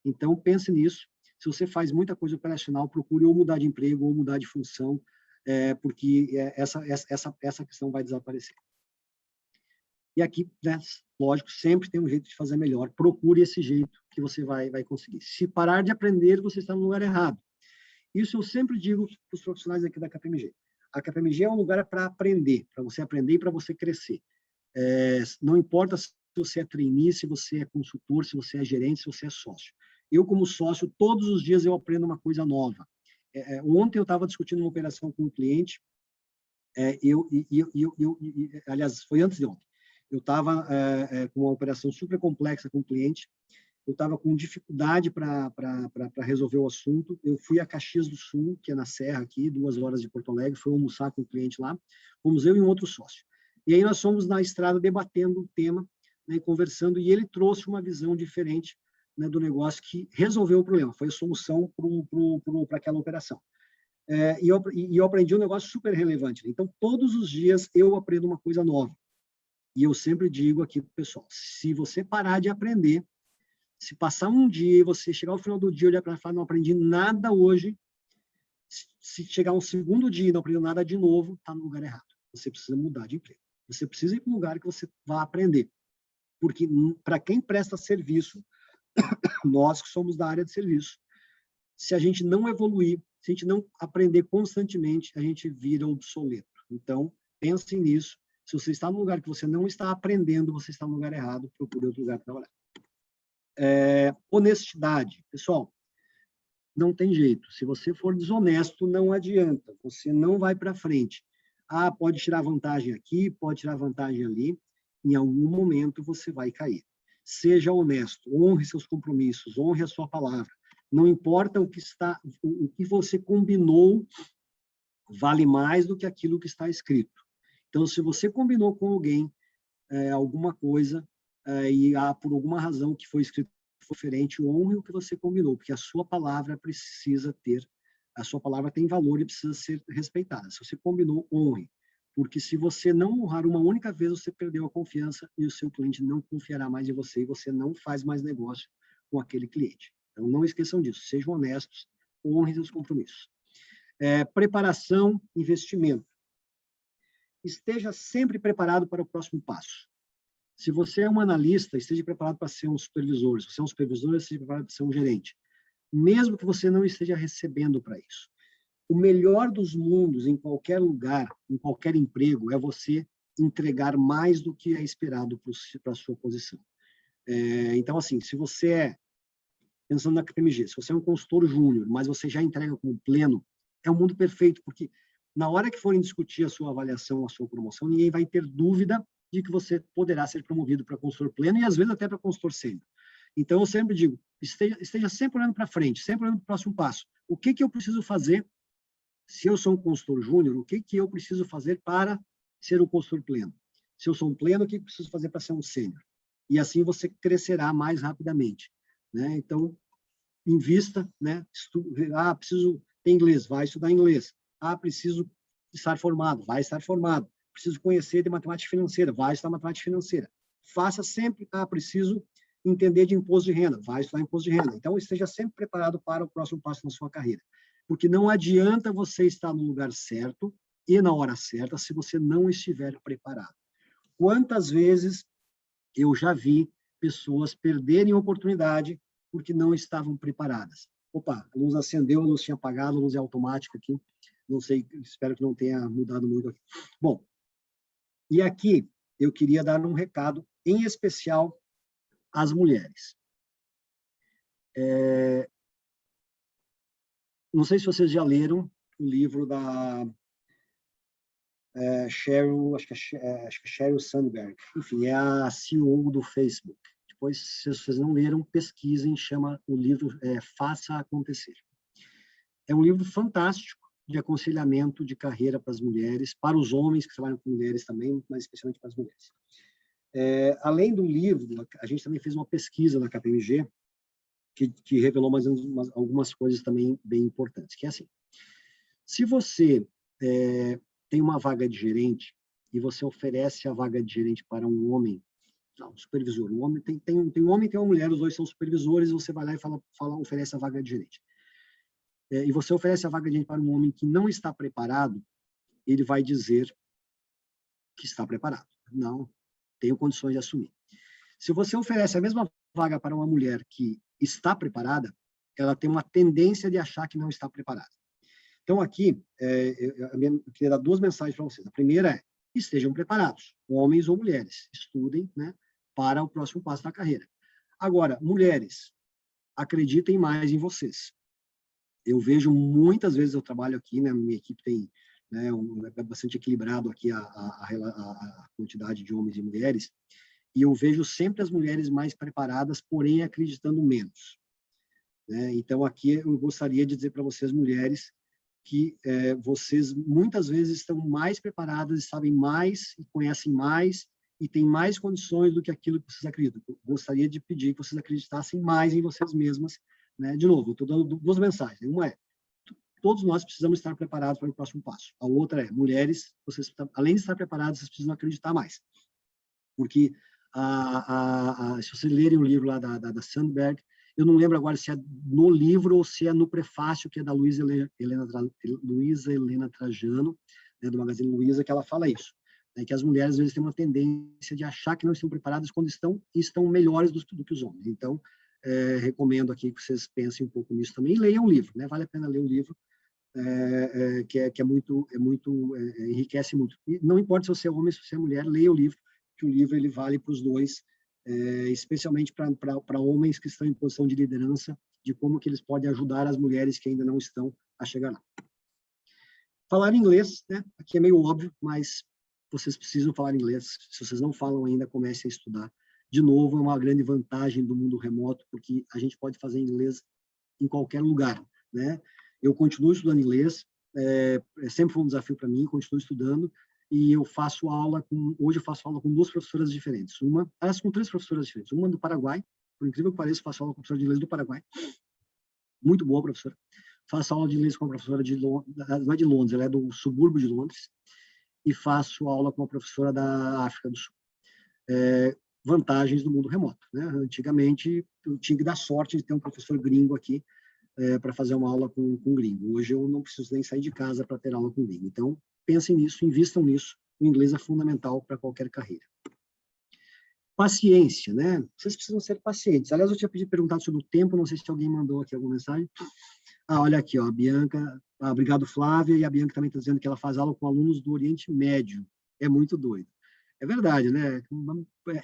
Então, pense nisso. Se você faz muita coisa operacional, procure ou mudar de emprego ou mudar de função, porque essa questão vai desaparecer. E aqui, né, lógico, sempre tem um jeito de fazer melhor. Procure esse jeito que você vai conseguir. Se parar de aprender, você está no lugar errado. Isso eu sempre digo para os profissionais aqui da KPMG. A KPMG é um lugar para aprender, para você aprender e para você crescer. Não importa se você é trainee, se você é consultor, se você é gerente, se você é sócio. Eu, como sócio, todos os dias eu aprendo uma coisa nova. Ontem eu estava discutindo uma operação com um cliente, aliás, foi antes de ontem. Eu estava com uma operação super complexa com um cliente, eu estava com dificuldade para resolver o assunto. Eu fui a Caxias do Sul, que é na Serra aqui, 2 horas de Porto Alegre, fui almoçar com o cliente lá. Fomos eu e um outro sócio. E aí nós fomos na estrada debatendo o tema, né, conversando, e ele trouxe uma visão diferente, né, do negócio que resolveu o problema, foi a solução para aquela operação. E eu aprendi um negócio super relevante. Então, todos os dias eu aprendo uma coisa nova. E eu sempre digo aqui para o pessoal, se você parar de aprender, se passar um dia e você chegar ao final do dia e olhar para falar, não aprendi nada hoje, se chegar um segundo dia e não aprendeu nada de novo, está no lugar errado. Você precisa mudar de emprego. Você precisa ir para um lugar que você vai aprender. Porque para quem presta serviço, nós que somos da área de serviço, se a gente não evoluir, se a gente não aprender constantemente, a gente vira obsoleto. Então, pensem nisso. Se você está num lugar que você não está aprendendo, você está no lugar errado, procure outro lugar para trabalhar. Honestidade. Pessoal, não tem jeito. Se você for desonesto, não adianta. Você não vai para frente. Pode tirar vantagem aqui, pode tirar vantagem ali. Em algum momento você vai cair. Seja honesto, honre seus compromissos, honre a sua palavra. Não importa o que você combinou, vale mais do que aquilo que está escrito. Então, se você combinou com alguém alguma coisa, e por alguma razão que foi escrito diferente, honre o que você combinou, porque a sua palavra tem valor e precisa ser respeitada. Se você combinou, honre. Porque se você não honrar uma única vez, você perdeu a confiança e o seu cliente não confiará mais em você e você não faz mais negócio com aquele cliente. Então, não esqueçam disso. Sejam honestos, honrem seus compromissos. Preparação, investimento. Esteja sempre preparado para o próximo passo. Se você é um analista, esteja preparado para ser um supervisor. Se você é um supervisor, esteja preparado para ser um gerente. Mesmo que você não esteja recebendo para isso. O melhor dos mundos, em qualquer lugar, em qualquer emprego, é você entregar mais do que é esperado para a sua posição. Então, assim, se você pensando na KPMG, se você é um consultor júnior, mas você já entrega como pleno, é um mundo perfeito, porque na hora que forem discutir a sua avaliação, a sua promoção, ninguém vai ter dúvida de que você poderá ser promovido para consultor pleno e, às vezes, até para consultor sênior. Então, eu sempre digo, esteja sempre olhando para frente, sempre olhando para o próximo passo. O que eu preciso fazer se eu sou um consultor júnior? O que eu preciso fazer para ser um consultor pleno? Se eu sou um pleno, o que eu preciso fazer para ser um sênior? E assim você crescerá mais rapidamente, né? Então, invista, né? Preciso ter inglês, vai estudar inglês. Preciso estar formado, vai estar formado. Preciso conhecer de matemática financeira, vai estudar matemática financeira. Faça sempre, preciso entender de imposto de renda, vai estudar imposto de renda. Então, esteja sempre preparado para o próximo passo na sua carreira. Porque não adianta você estar no lugar certo e na hora certa se você não estiver preparado. Quantas vezes eu já vi pessoas perderem oportunidade porque não estavam preparadas. Opa, a luz acendeu, a luz tinha apagado, a luz é automática aqui. Não sei, espero que não tenha mudado muito aqui. Bom, e aqui eu queria dar um recado, em especial às mulheres. Não sei se vocês já leram o livro da Sheryl, acho que é Sheryl Sandberg. Enfim, é a CEO do Facebook. Depois, se vocês não leram, pesquisem, chama o livro Faça Acontecer. É um livro fantástico de aconselhamento de carreira para as mulheres, para os homens que trabalham com mulheres também, mas especialmente para as mulheres. Além do livro, a gente também fez uma pesquisa na KPMG que revelou algumas coisas também bem importantes, que é assim, se você tem uma vaga de gerente e você oferece a vaga de gerente para um homem, não, supervisor, um homem tem um homem e tem uma mulher, os dois são supervisores, você vai lá e oferece a vaga de gerente. E você oferece a vaga de gerente para um homem que não está preparado, ele vai dizer que está preparado. Não, tenho condições de assumir. Se você oferece a mesma vaga para uma mulher que está preparada, ela tem uma tendência de achar que não está preparada. Então, aqui, eu queria dar duas mensagens para vocês. A primeira é, estejam preparados, homens ou mulheres, estudem, né, para o próximo passo da carreira. Agora, mulheres, acreditem mais em vocês. Eu vejo muitas vezes, eu trabalho aqui, né, minha equipe tem, né, é bastante equilibrado aqui a quantidade de homens e mulheres, e eu vejo sempre as mulheres mais preparadas, porém acreditando menos. Né? Então, aqui eu gostaria de dizer para vocês, mulheres, que vocês muitas vezes estão mais preparadas, sabem mais, e conhecem mais, e têm mais condições do que aquilo que vocês acreditam. Eu gostaria de pedir que vocês acreditassem mais em vocês mesmas. Né? De novo, eu estou dando duas mensagens. Uma é, todos nós precisamos estar preparados para o próximo passo. A outra é, mulheres, vocês, além de estar preparadas, vocês precisam acreditar mais. Porque, se vocês lerem o livro lá da Sandberg, eu não lembro agora se é no livro ou se é no prefácio, que é da Luísa Helena Trajano, né, do Magazine Luiza, que ela fala isso. Né, que as mulheres, às vezes, têm uma tendência de achar que não estão preparadas quando estão melhores do que os homens. Então, recomendo aqui que vocês pensem um pouco nisso também. E leiam o livro, né? Vale a pena ler o livro, que enriquece muito. E não importa se você é homem ou se você é mulher, leia o livro, que o livro ele vale para os dois, especialmente para homens que estão em posição de liderança, de como que eles podem ajudar as mulheres que ainda não estão a chegar lá. Falar inglês, né? Aqui é meio óbvio, mas vocês precisam falar inglês. Se vocês não falam ainda, comecem a estudar. De novo, é uma grande vantagem do mundo remoto, porque a gente pode fazer inglês em qualquer lugar, né? Eu continuo estudando inglês, sempre foi um desafio para mim, continuo estudando, e eu faço aula hoje eu faço aula com duas professoras diferentes, com três professoras diferentes, uma do Paraguai, por incrível que pareça, faço aula com a professora de inglês do Paraguai, muito boa professora, faço aula de inglês com a professora não é de Londres, ela é do subúrbio de Londres, e faço aula com a professora da África do Sul. Vantagens do mundo remoto, né? Antigamente, eu tinha que dar sorte de ter um professor gringo aqui para fazer uma aula com gringo. Hoje eu não preciso nem sair de casa para ter aula com gringo. Então, pensem nisso, invistam nisso. O inglês é fundamental para qualquer carreira. Paciência, né? Vocês precisam ser pacientes. Aliás, eu tinha perguntado sobre o tempo, não sei se alguém mandou aqui alguma mensagem. Olha aqui, ó, a Bianca, obrigado, Flávia, e a Bianca também está dizendo que ela faz aula com alunos do Oriente Médio. É muito doido. É verdade, né?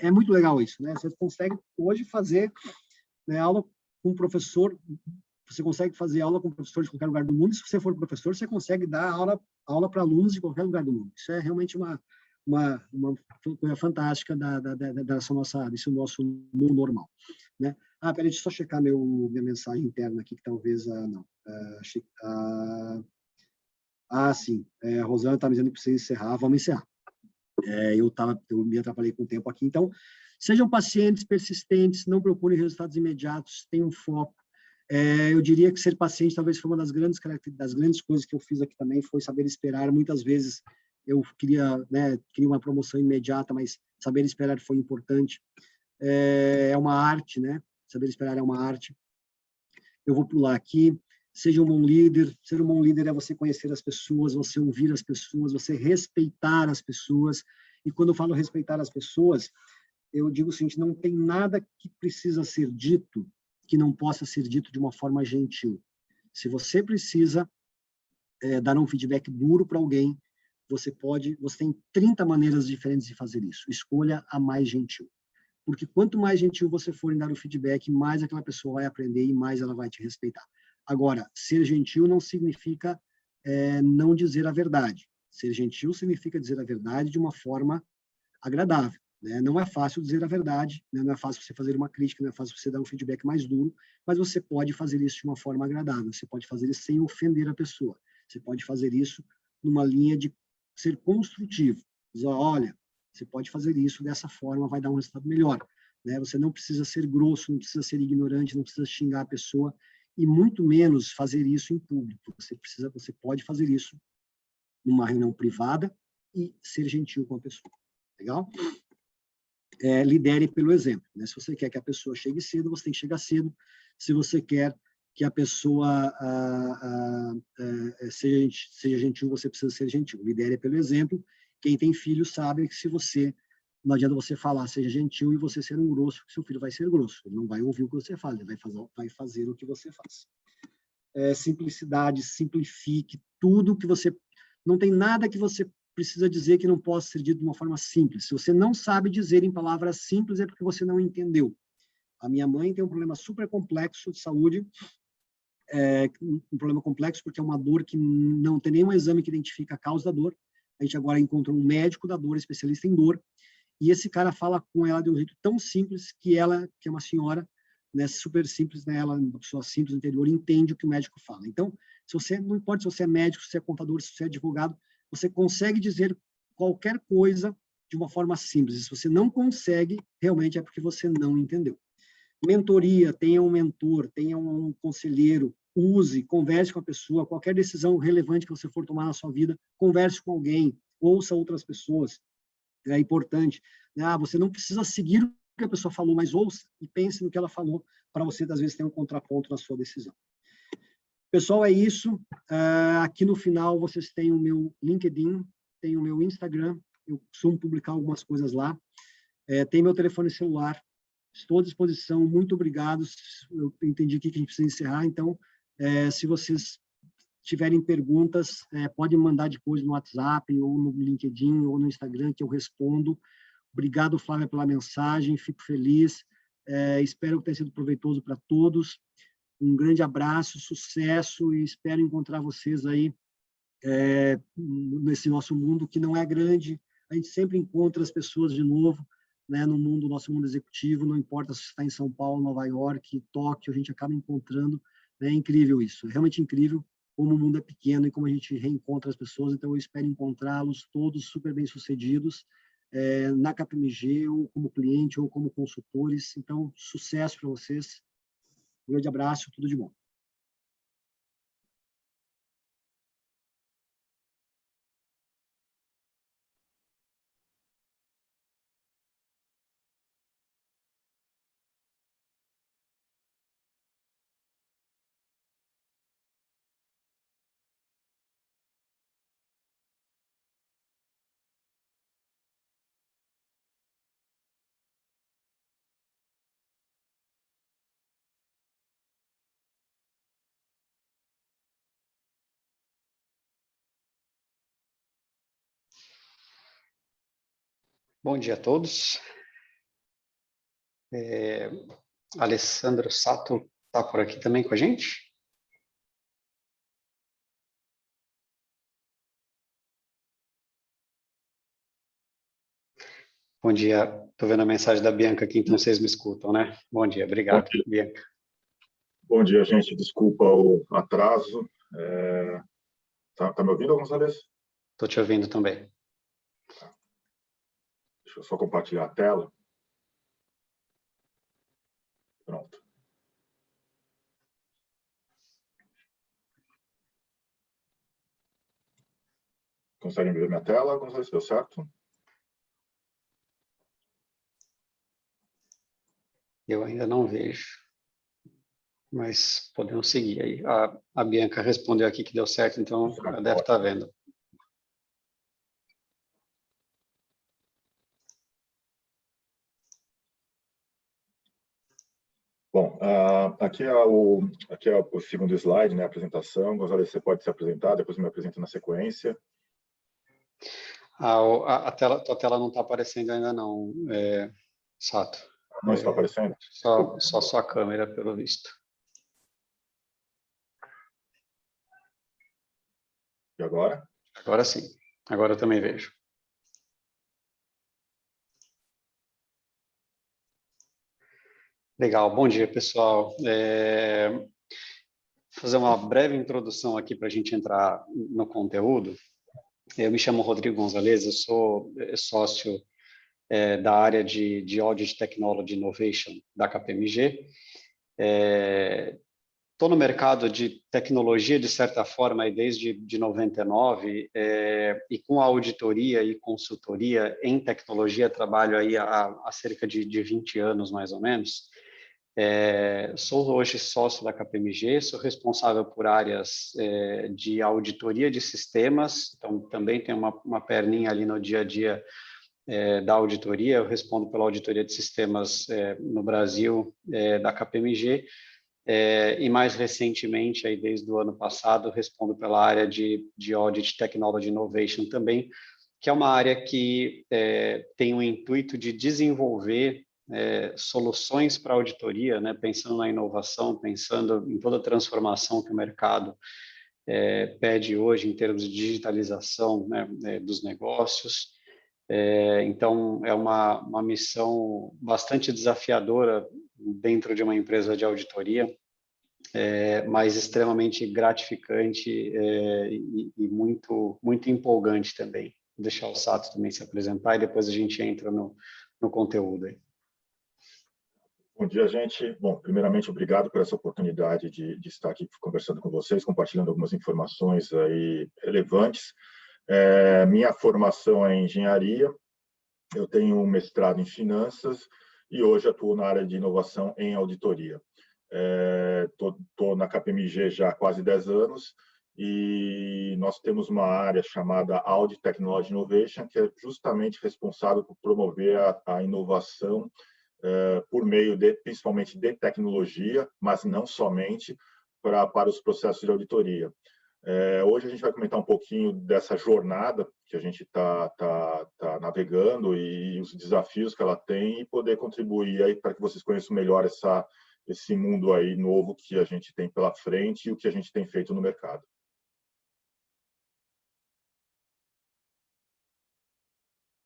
É muito legal isso, né? Você consegue hoje fazer, né, aula com um professor, você consegue fazer aula com professor de qualquer lugar do mundo, e se você for professor, você consegue dar aula para alunos de qualquer lugar do mundo. Isso é realmente uma coisa fantástica desse nosso mundo normal. Né? Peraí, deixa eu só checar minha mensagem interna aqui, que talvez... sim, a Rosana está me dizendo que precisa encerrar, vamos encerrar. Eu me atrapalhei com o tempo aqui. Então, sejam pacientes, persistentes, não procurem resultados imediatos, tenham foco. Eu diria que ser paciente talvez foi uma das grandes coisas que eu fiz aqui também, foi saber esperar. Muitas vezes eu queria uma promoção imediata, mas saber esperar foi importante. É uma arte, né? Saber esperar é uma arte. Eu vou pular aqui. Seja um bom líder. Ser um bom líder é você conhecer as pessoas, você ouvir as pessoas, você respeitar as pessoas. E quando eu falo respeitar as pessoas, eu digo o seguinte, não tem nada que precisa ser dito que não possa ser dito de uma forma gentil. Se você precisa dar um feedback duro para alguém, você tem 30 maneiras diferentes de fazer isso. Escolha a mais gentil. Porque quanto mais gentil você for em dar o feedback, mais aquela pessoa vai aprender e mais ela vai te respeitar. Agora, ser gentil não significa não dizer a verdade. Ser gentil significa dizer a verdade de uma forma agradável. Né? Não é fácil dizer a verdade, né? Não é fácil você fazer uma crítica, não é fácil você dar um feedback mais duro, mas você pode fazer isso de uma forma agradável, você pode fazer isso sem ofender a pessoa, você pode fazer isso numa linha de ser construtivo. Dizer, olha, você pode fazer isso dessa forma, vai dar um resultado melhor. Né? Você não precisa ser grosso, não precisa ser ignorante, não precisa xingar a pessoa, e muito menos fazer isso em público. Você pode fazer isso numa reunião privada e ser gentil com a pessoa. Legal? Lidere pelo exemplo. Né? Se você quer que a pessoa chegue cedo, você tem que chegar cedo. Se você quer que a pessoa seja gentil, você precisa ser gentil. Lidere pelo exemplo. Quem tem filho sabe que não adianta você falar seja gentil e você ser um grosso, porque seu filho vai ser grosso. Ele não vai ouvir o que você fala, ele vai fazer o que você faz. Simplicidade, simplifique tudo que você... Não tem nada que você precisa dizer que não possa ser dito de uma forma simples. Se você não sabe dizer em palavras simples, é porque você não entendeu. A minha mãe tem um problema super complexo de saúde, um problema complexo porque é uma dor que não tem nenhum exame que identifica a causa da dor. A gente agora encontrou um médico da dor, especialista em dor, e esse cara fala com ela de um jeito tão simples que ela, que é uma senhora, né, super simples, né, ela, uma pessoa simples do interior, entende o que o médico fala. Então, não importa se você é médico, se você é contador, se você é advogado, você consegue dizer qualquer coisa de uma forma simples. E se você não consegue, realmente é porque você não entendeu. Mentoria, tenha um mentor, tenha um conselheiro, use, converse com a pessoa, qualquer decisão relevante que você for tomar na sua vida, converse com alguém, ouça outras pessoas, é importante. Você não precisa seguir o que a pessoa falou, mas ouça e pense no que ela falou, para você, às vezes, ter um contraponto na sua decisão. Pessoal, é isso. Aqui no final, vocês têm o meu LinkedIn, tem o meu Instagram, eu costumo publicar algumas coisas lá. Tem meu telefone celular, estou à disposição, muito obrigado. Eu entendi aqui que a gente precisa encerrar, então, se vocês tiverem perguntas, podem mandar depois no WhatsApp, ou no LinkedIn, ou no Instagram, que eu respondo. Obrigado, Flávia, pela mensagem, fico feliz. Espero que tenha sido proveitoso para todos. Um grande abraço, sucesso, e espero encontrar vocês aí nesse nosso mundo que não é grande. A gente sempre encontra as pessoas de novo, né, no nosso mundo executivo, não importa se está em São Paulo, Nova York, Tóquio, a gente acaba encontrando. É incrível isso, é realmente incrível como o mundo é pequeno e como a gente reencontra as pessoas. Então, eu espero encontrá-los todos super bem-sucedidos na KPMG, ou como cliente, ou como consultores. Então, sucesso para vocês. Um grande abraço, tudo de bom. Bom dia a todos. Alessandro Sato está por aqui também com a gente? Bom dia. Estou vendo a mensagem da Bianca aqui, então vocês me escutam, né? Bom dia, obrigado, Bianca. Bom dia, gente. Desculpa o atraso. Tá me ouvindo, Gonçalves? Estou te ouvindo também. Deixa eu só compartilhar a tela. Pronto. Conseguem ver minha tela, Gonçalves? Deu certo? Eu ainda não vejo, mas podemos seguir aí. A Bianca respondeu aqui que deu certo, então ela deve estar vendo. Bom, aqui é o segundo slide, né, a apresentação. Gonzalez, você pode se apresentar, depois me apresenta na sequência. A tua tela não está aparecendo ainda não, Sato. Não está aparecendo? Só sua câmera, pelo visto. E agora? Agora sim. Agora eu também vejo. Legal. Bom dia, pessoal. Vou fazer uma breve introdução aqui para a gente entrar no conteúdo. Eu me chamo Rodrigo Gonzalez, eu sou sócio da área de Audit Technology Innovation da KPMG. Estou no mercado de tecnologia, de certa forma, aí desde 99, e com auditoria e consultoria em tecnologia, trabalho aí há cerca de 20 anos, mais ou menos. Sou hoje sócio da KPMG, sou responsável por áreas de auditoria de sistemas, então também tenho uma perninha ali no dia a dia da auditoria. Eu respondo pela auditoria de sistemas no Brasil da KPMG, e mais recentemente, aí desde o ano passado, respondo pela área de Audit Technology Innovation também, que é uma área que tem o intuito de desenvolver soluções para auditoria, né, pensando na inovação, pensando em toda a transformação que o mercado pede hoje em termos de digitalização, né, dos negócios. Então, é uma missão bastante desafiadora dentro de uma empresa de auditoria, mas extremamente gratificante e muito, muito empolgante também. Vou deixar o Sato também se apresentar e depois a gente entra no conteúdo aí. Bom dia, gente. Bom, primeiramente, obrigado por essa oportunidade de estar aqui conversando com vocês, compartilhando algumas informações aí relevantes. Minha formação é em engenharia, eu tenho um mestrado em finanças e hoje atuo na área de inovação em auditoria. Estou na KPMG já há quase 10 anos e nós temos uma área chamada Audit Technology Innovation, que é justamente responsável por promover a inovação por meio principalmente de tecnologia, mas não somente, para os processos de auditoria. Hoje a gente vai comentar um pouquinho dessa jornada que a gente está navegando e os desafios que ela tem e poder contribuir aí para que vocês conheçam melhor esse mundo aí novo que a gente tem pela frente e o que a gente tem feito no mercado.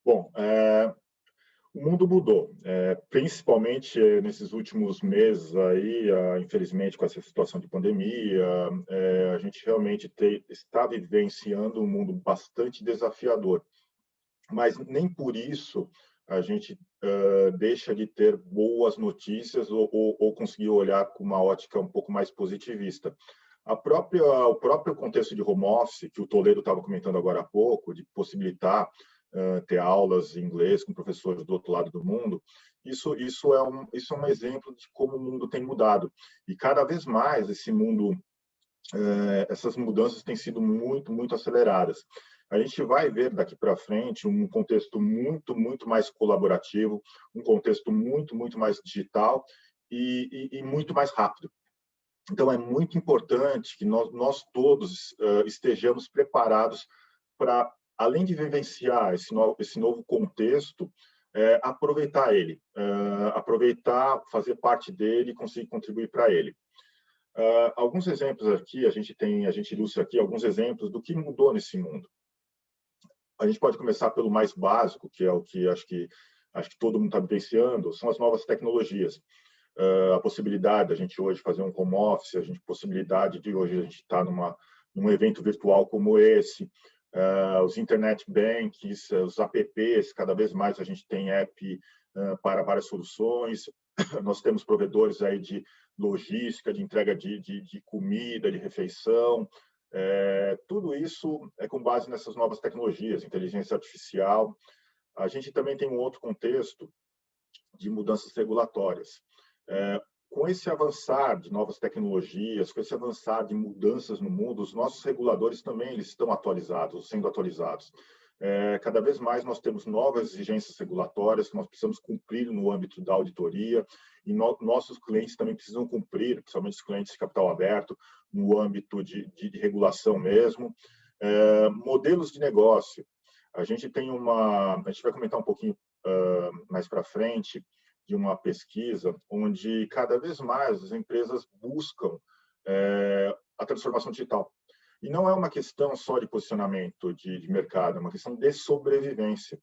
Bom, o mundo mudou, principalmente nesses últimos meses aí, infelizmente com essa situação de pandemia, a gente realmente está vivenciando um mundo bastante desafiador, mas nem por isso a gente deixa de ter boas notícias ou conseguir olhar com uma ótica um pouco mais positivista. O próprio contexto de home office, que o Toledo estava comentando agora há pouco, de possibilitar ter aulas em inglês com professores do outro lado do mundo, isso é um exemplo de como o mundo tem mudado. E cada vez mais esse mundo, essas mudanças têm sido muito, muito aceleradas. A gente vai ver daqui para frente um contexto muito, muito mais colaborativo, um contexto muito, muito mais digital e muito mais rápido. Então, é muito importante que nós todos estejamos preparados para, além de vivenciar esse novo contexto, aproveitar ele, aproveitar, fazer parte dele e conseguir contribuir para ele. Alguns exemplos aqui, a gente ilustra aqui alguns exemplos do que mudou nesse mundo. A gente pode começar pelo mais básico, que é o que acho que todo mundo está vivenciando, são as novas tecnologias. A possibilidade da gente hoje fazer um home office, a possibilidade de hoje a gente estar num evento virtual como esse, os internet banks, os apps, cada vez mais a gente tem app para várias soluções. Nós temos provedores aí de logística, de entrega de comida, de refeição. Tudo isso é com base nessas novas tecnologias, inteligência artificial. A gente também tem um outro contexto de mudanças regulatórias. Com esse avançar de novas tecnologias, com esse avançar de mudanças no mundo, os nossos reguladores também eles estão atualizados, sendo atualizados. Cada vez mais nós temos novas exigências regulatórias que nós precisamos cumprir no âmbito da auditoria, e nossos clientes também precisam cumprir, principalmente os clientes de capital aberto, no âmbito de regulação mesmo. Modelos de negócio. A gente vai comentar um pouquinho mais para frente de uma pesquisa onde cada vez mais as empresas buscam a transformação digital. E não é uma questão só de posicionamento de mercado, é uma questão de sobrevivência.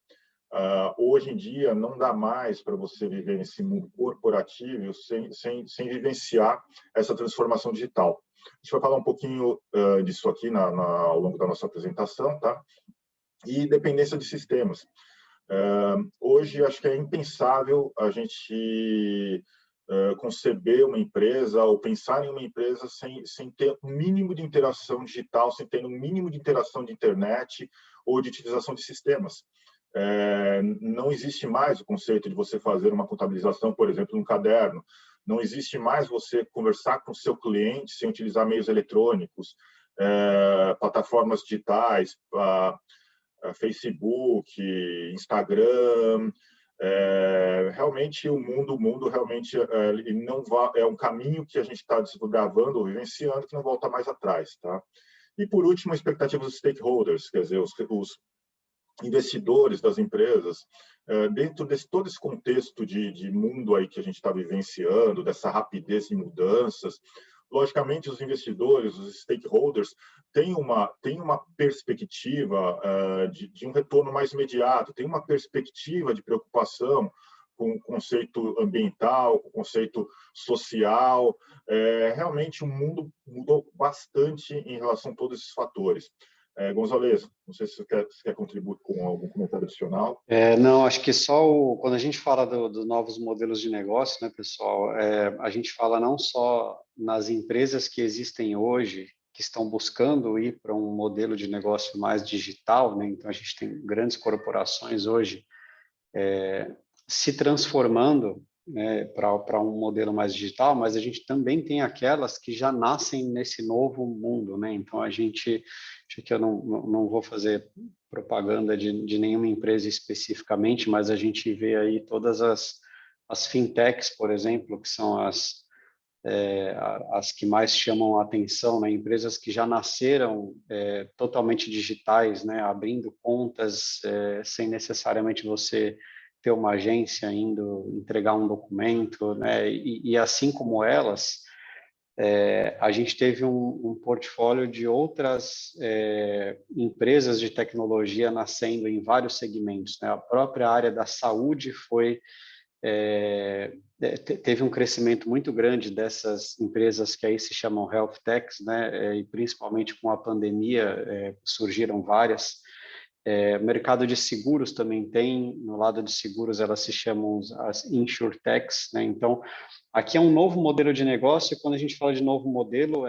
Hoje em dia, não dá mais para você viver nesse mundo corporativo sem vivenciar essa transformação digital. A gente vai falar um pouquinho disso aqui ao longo da nossa apresentação, tá? E dependência de sistemas. Hoje, acho que é impensável a gente conceber uma empresa ou pensar em uma empresa sem ter um mínimo de interação digital, sem ter um mínimo de interação de internet ou de utilização de sistemas. Não existe mais o conceito de você fazer uma contabilização, por exemplo, num caderno. Não existe mais você conversar com o seu cliente sem utilizar meios eletrônicos, plataformas digitais, Facebook, Instagram. Realmente o mundo realmente ele não é um caminho que a gente está desbravando ou vivenciando que não volta mais atrás, tá? E por último, a expectativa dos stakeholders, quer dizer, os investidores das empresas, dentro de todo esse contexto de mundo aí que a gente está vivenciando, dessa rapidez de mudanças. Logicamente, os investidores, os stakeholders, têm uma perspectiva de um retorno mais imediato, tem uma perspectiva de preocupação com o conceito ambiental, com o conceito social. Realmente, o mundo mudou bastante em relação a todos esses fatores. Gonzalez, não sei se você quer contribuir com algum comentário adicional. Não, acho que quando a gente fala dos novos modelos de negócio, né, pessoal, a gente fala não só nas empresas que existem hoje, que estão buscando ir para um modelo de negócio mais digital, né? Então a gente tem grandes corporações hoje se transformando, né, para um modelo mais digital, mas a gente também tem aquelas que já nascem nesse novo mundo, né? Então acho que eu não vou fazer propaganda de nenhuma empresa especificamente, mas a gente vê aí todas as fintechs, por exemplo, que são as que mais chamam a atenção, né? Empresas que já nasceram totalmente digitais, né? Abrindo contas sem necessariamente você ter uma agência indo entregar um documento, né? E assim como elas, a gente teve um portfólio de outras empresas de tecnologia nascendo em vários segmentos, né? A própria área da saúde teve um crescimento muito grande dessas empresas que aí se chamam health techs, né? E principalmente com a pandemia surgiram várias. Mercado de seguros também tem, no lado de seguros elas se chamam as insurtechs, né? Então, aqui é um novo modelo de negócio, e quando a gente fala de novo modelo,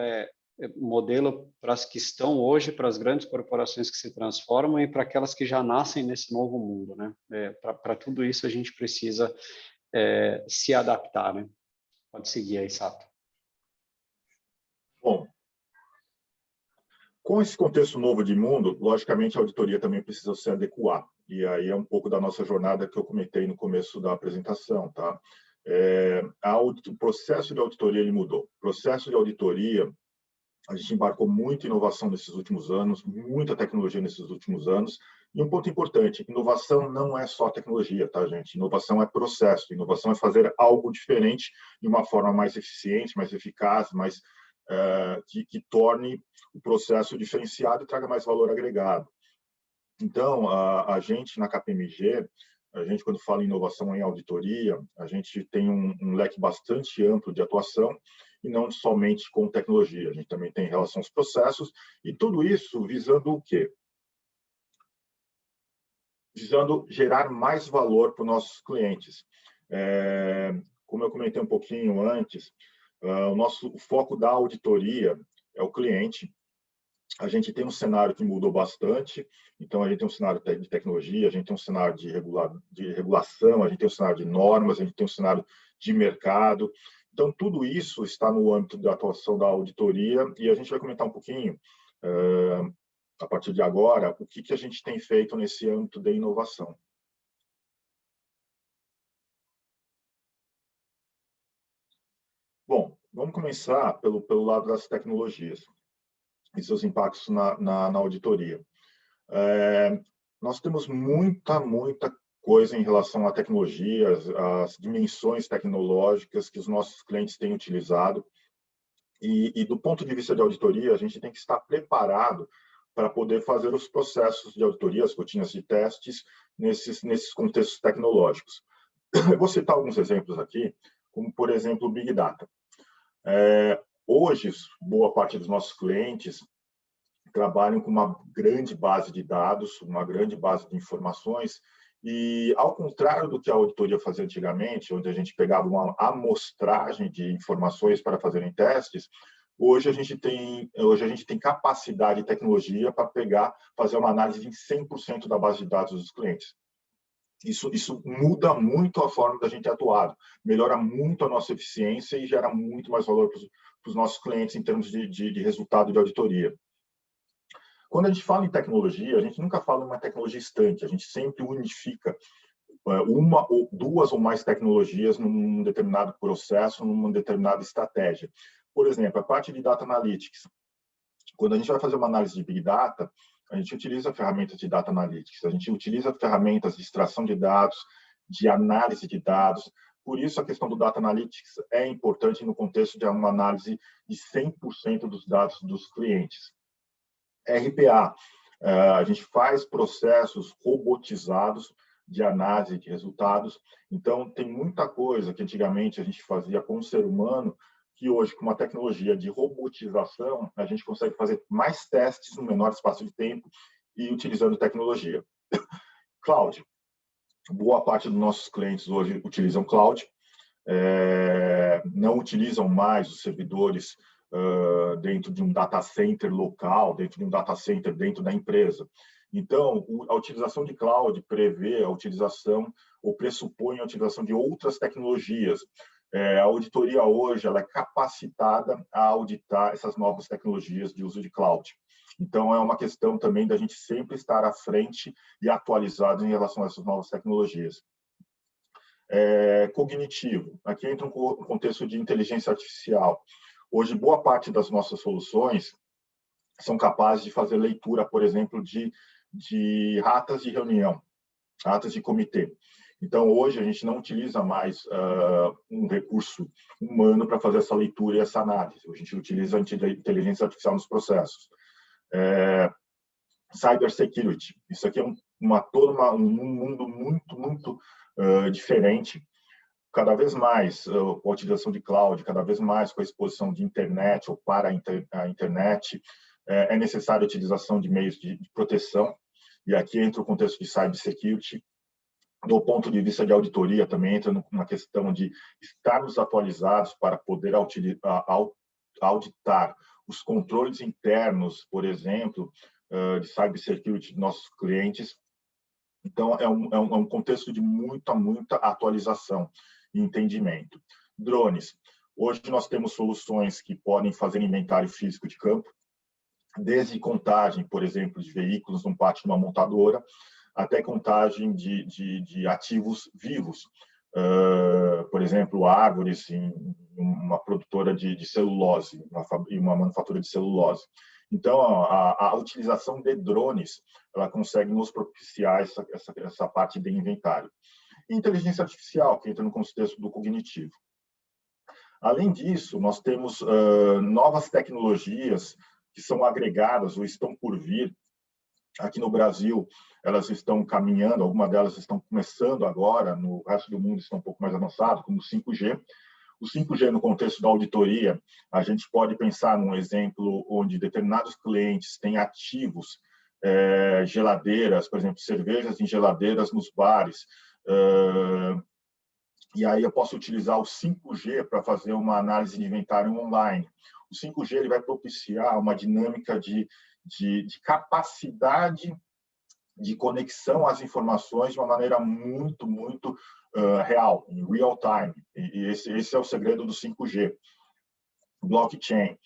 modelo para as que estão hoje, para as grandes corporações que se transformam e para aquelas que já nascem nesse novo mundo, né? Para tudo isso a gente precisa se adaptar, né? Pode seguir aí, Sato. Bom, com esse contexto novo de mundo, logicamente a auditoria também precisa se adequar. E aí é um pouco da nossa jornada que eu comentei no começo da apresentação, tá? O processo de auditoria ele mudou. O processo de auditoria, a gente embarcou muita inovação nesses últimos anos, muita tecnologia nesses últimos anos. E um ponto importante, inovação não é só tecnologia, tá, gente? Inovação é processo, inovação é fazer algo diferente de uma forma mais eficiente, mais eficaz, que torne o processo diferenciado e traga mais valor agregado. Então, a gente, na KPMG, quando fala em inovação em auditoria, a gente tem um leque bastante amplo de atuação, e não somente com tecnologia. A gente também tem relação aos processos, e tudo isso visando o quê? Visando gerar mais valor para os nossos clientes. Como eu comentei um pouquinho antes, o foco da auditoria é o cliente. A gente tem um cenário que mudou bastante, então a gente tem um cenário de tecnologia, a gente tem um cenário de regulação, a gente tem um cenário de normas, a gente tem um cenário de mercado. Então, tudo isso está no âmbito da atuação da auditoria, e a gente vai comentar um pouquinho a partir de agora, o que a gente tem feito nesse âmbito de inovação. Bom, vamos começar pelo lado das tecnologias e seus impactos na auditoria. Nós temos muita coisa em relação a tecnologias, as dimensões tecnológicas que os nossos clientes têm utilizado. E do ponto de vista de auditoria, a gente tem que estar preparado para poder fazer os processos de auditoria, as rotinas de testes, nesses contextos tecnológicos. Eu vou citar alguns exemplos aqui, como, por exemplo, o Big Data. Hoje, boa parte dos nossos clientes trabalham com uma grande base de dados, uma grande base de informações, e, ao contrário do que a auditoria fazia antigamente, onde a gente pegava uma amostragem de informações para fazerem testes, hoje a gente tem capacidade e tecnologia para fazer uma análise em 100% da base de dados dos clientes. Isso muda muito a forma da gente atuar, melhora muito a nossa eficiência e gera muito mais valor para os nossos clientes em termos de resultado de auditoria. Quando a gente fala em tecnologia, a gente nunca fala em uma tecnologia estanque, a gente sempre unifica uma ou duas ou mais tecnologias num determinado processo, numa determinada estratégia. Por exemplo, a parte de Data Analytics. Quando a gente vai fazer uma análise de Big Data, a gente utiliza ferramentas de Data Analytics, a gente utiliza ferramentas de extração de dados, de análise de dados. Por isso, a questão do Data Analytics é importante no contexto de uma análise de 100% dos dados dos clientes. RPA, a gente faz processos robotizados de análise de resultados. Então, tem muita coisa que antigamente a gente fazia com o ser humano, que hoje, com uma tecnologia de robotização, a gente consegue fazer mais testes no menor espaço de tempo e utilizando tecnologia. Cloud. Boa parte dos nossos clientes hoje utilizam cloud, não utilizam mais os servidores dentro de um data center local, dentro de um data center dentro da empresa. Então, a utilização de cloud prevê a utilização ou pressupõe a utilização de outras tecnologias. A auditoria hoje ela é capacitada a auditar essas novas tecnologias de uso de cloud. Então, é uma questão também da gente sempre estar à frente e atualizado em relação a essas novas tecnologias. Cognitivo. Aqui entra um contexto de inteligência artificial. Hoje, boa parte das nossas soluções são capazes de fazer leitura, por exemplo, de atas de reunião, atas de comitê. Então, hoje, a gente não utiliza mais um recurso humano para fazer essa leitura e essa análise. A gente utiliza a inteligência artificial nos processos. Cybersecurity. Isso aqui é um mundo muito diferente. Cada vez mais com a utilização de cloud, cada vez mais com a exposição de internet ou para a internet, é necessária a utilização de meios de proteção. E aqui entra o contexto de cybersecurity. Do ponto de vista de auditoria, também entra numa questão de estarmos atualizados para poder auditar os controles internos, por exemplo, de cybersecurity de nossos clientes. Então, é um contexto de muita atualização e entendimento. Drones. Hoje nós temos soluções que podem fazer inventário físico de campo, desde contagem, por exemplo, de veículos num pátio de uma montadora, até contagem de ativos vivos. Por exemplo, árvores em uma produtora de celulose, uma manufatura de celulose. Então, a utilização de drones, ela consegue nos propiciar essa parte de inventário. E inteligência artificial, que entra no contexto do cognitivo. Além disso, nós temos novas tecnologias que são agregadas ou estão por vir. Aqui no Brasil, elas estão caminhando, algumas delas estão começando agora, no resto do mundo estão um pouco mais avançado, como o 5G. O 5G, no contexto da auditoria, a gente pode pensar num exemplo onde determinados clientes têm ativos, geladeiras, por exemplo, cervejas em geladeiras nos bares, e aí eu posso utilizar o 5G para fazer uma análise de inventário online. O 5G ele vai propiciar uma dinâmica de capacidade de conexão às informações de uma maneira muito real, em real time. E esse é o segredo do 5G. Blockchain.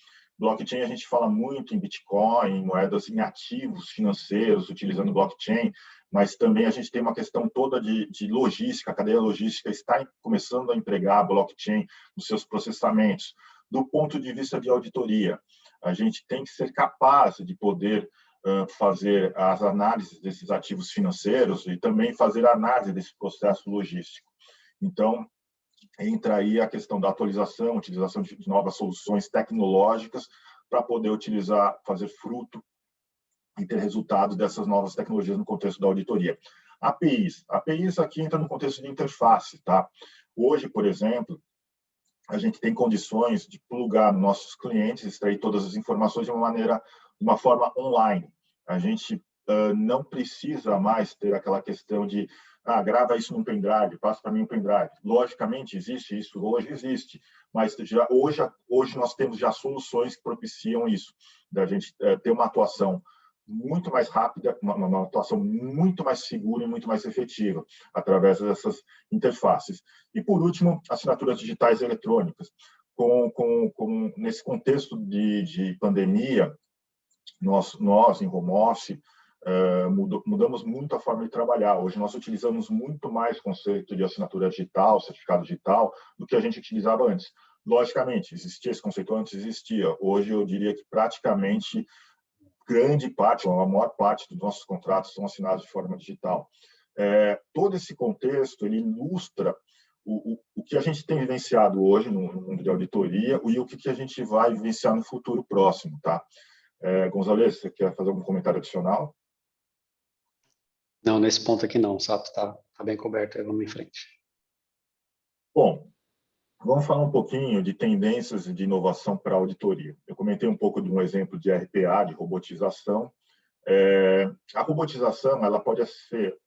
Blockchain, a gente fala muito em Bitcoin, moedas em ativos financeiros, utilizando blockchain, mas também a gente tem uma questão toda de logística, a cadeia logística está começando a empregar blockchain nos seus processamentos. Do ponto de vista de auditoria, a gente tem que ser capaz de poder fazer as análises desses ativos financeiros e também fazer a análise desse processo logístico. Então, entra aí a questão da atualização, utilização de novas soluções tecnológicas para poder utilizar, fazer fruto e ter resultados dessas novas tecnologias no contexto da auditoria. APIs. APIs aqui entra no contexto de interface, tá? Hoje, por exemplo, a gente tem condições de plugar nossos clientes, extrair todas as informações de uma forma online. A gente não precisa mais ter aquela questão de grava isso num pendrive, passa para mim um pendrive. Logicamente, existe isso, hoje existe, mas já, hoje nós temos já soluções que propiciam isso, da gente ter uma atuação muito mais rápida, uma atuação muito mais segura e muito mais efetiva, através dessas interfaces. E, por último, assinaturas digitais eletrônicas. Nesse contexto de pandemia, nós em home office, mudamos muito a forma de trabalhar. Hoje nós utilizamos muito mais o conceito de assinatura digital, certificado digital, do que a gente utilizava antes. Logicamente, existia esse conceito antes? Existia. Hoje eu diria que praticamente grande parte, ou a maior parte dos nossos contratos são assinados de forma digital. Todo esse contexto, ele ilustra o que a gente tem vivenciado hoje no mundo de auditoria e o que a gente vai vivenciar no futuro próximo, tá? Gonzalez, você quer fazer algum comentário adicional? Não, nesse ponto aqui não, Sato, está bem coberto, aí vamos em frente. Bom, vamos falar um pouquinho de tendências de inovação para a auditoria. Eu comentei um pouco de um exemplo de RPA, de robotização. A robotização ela pode ser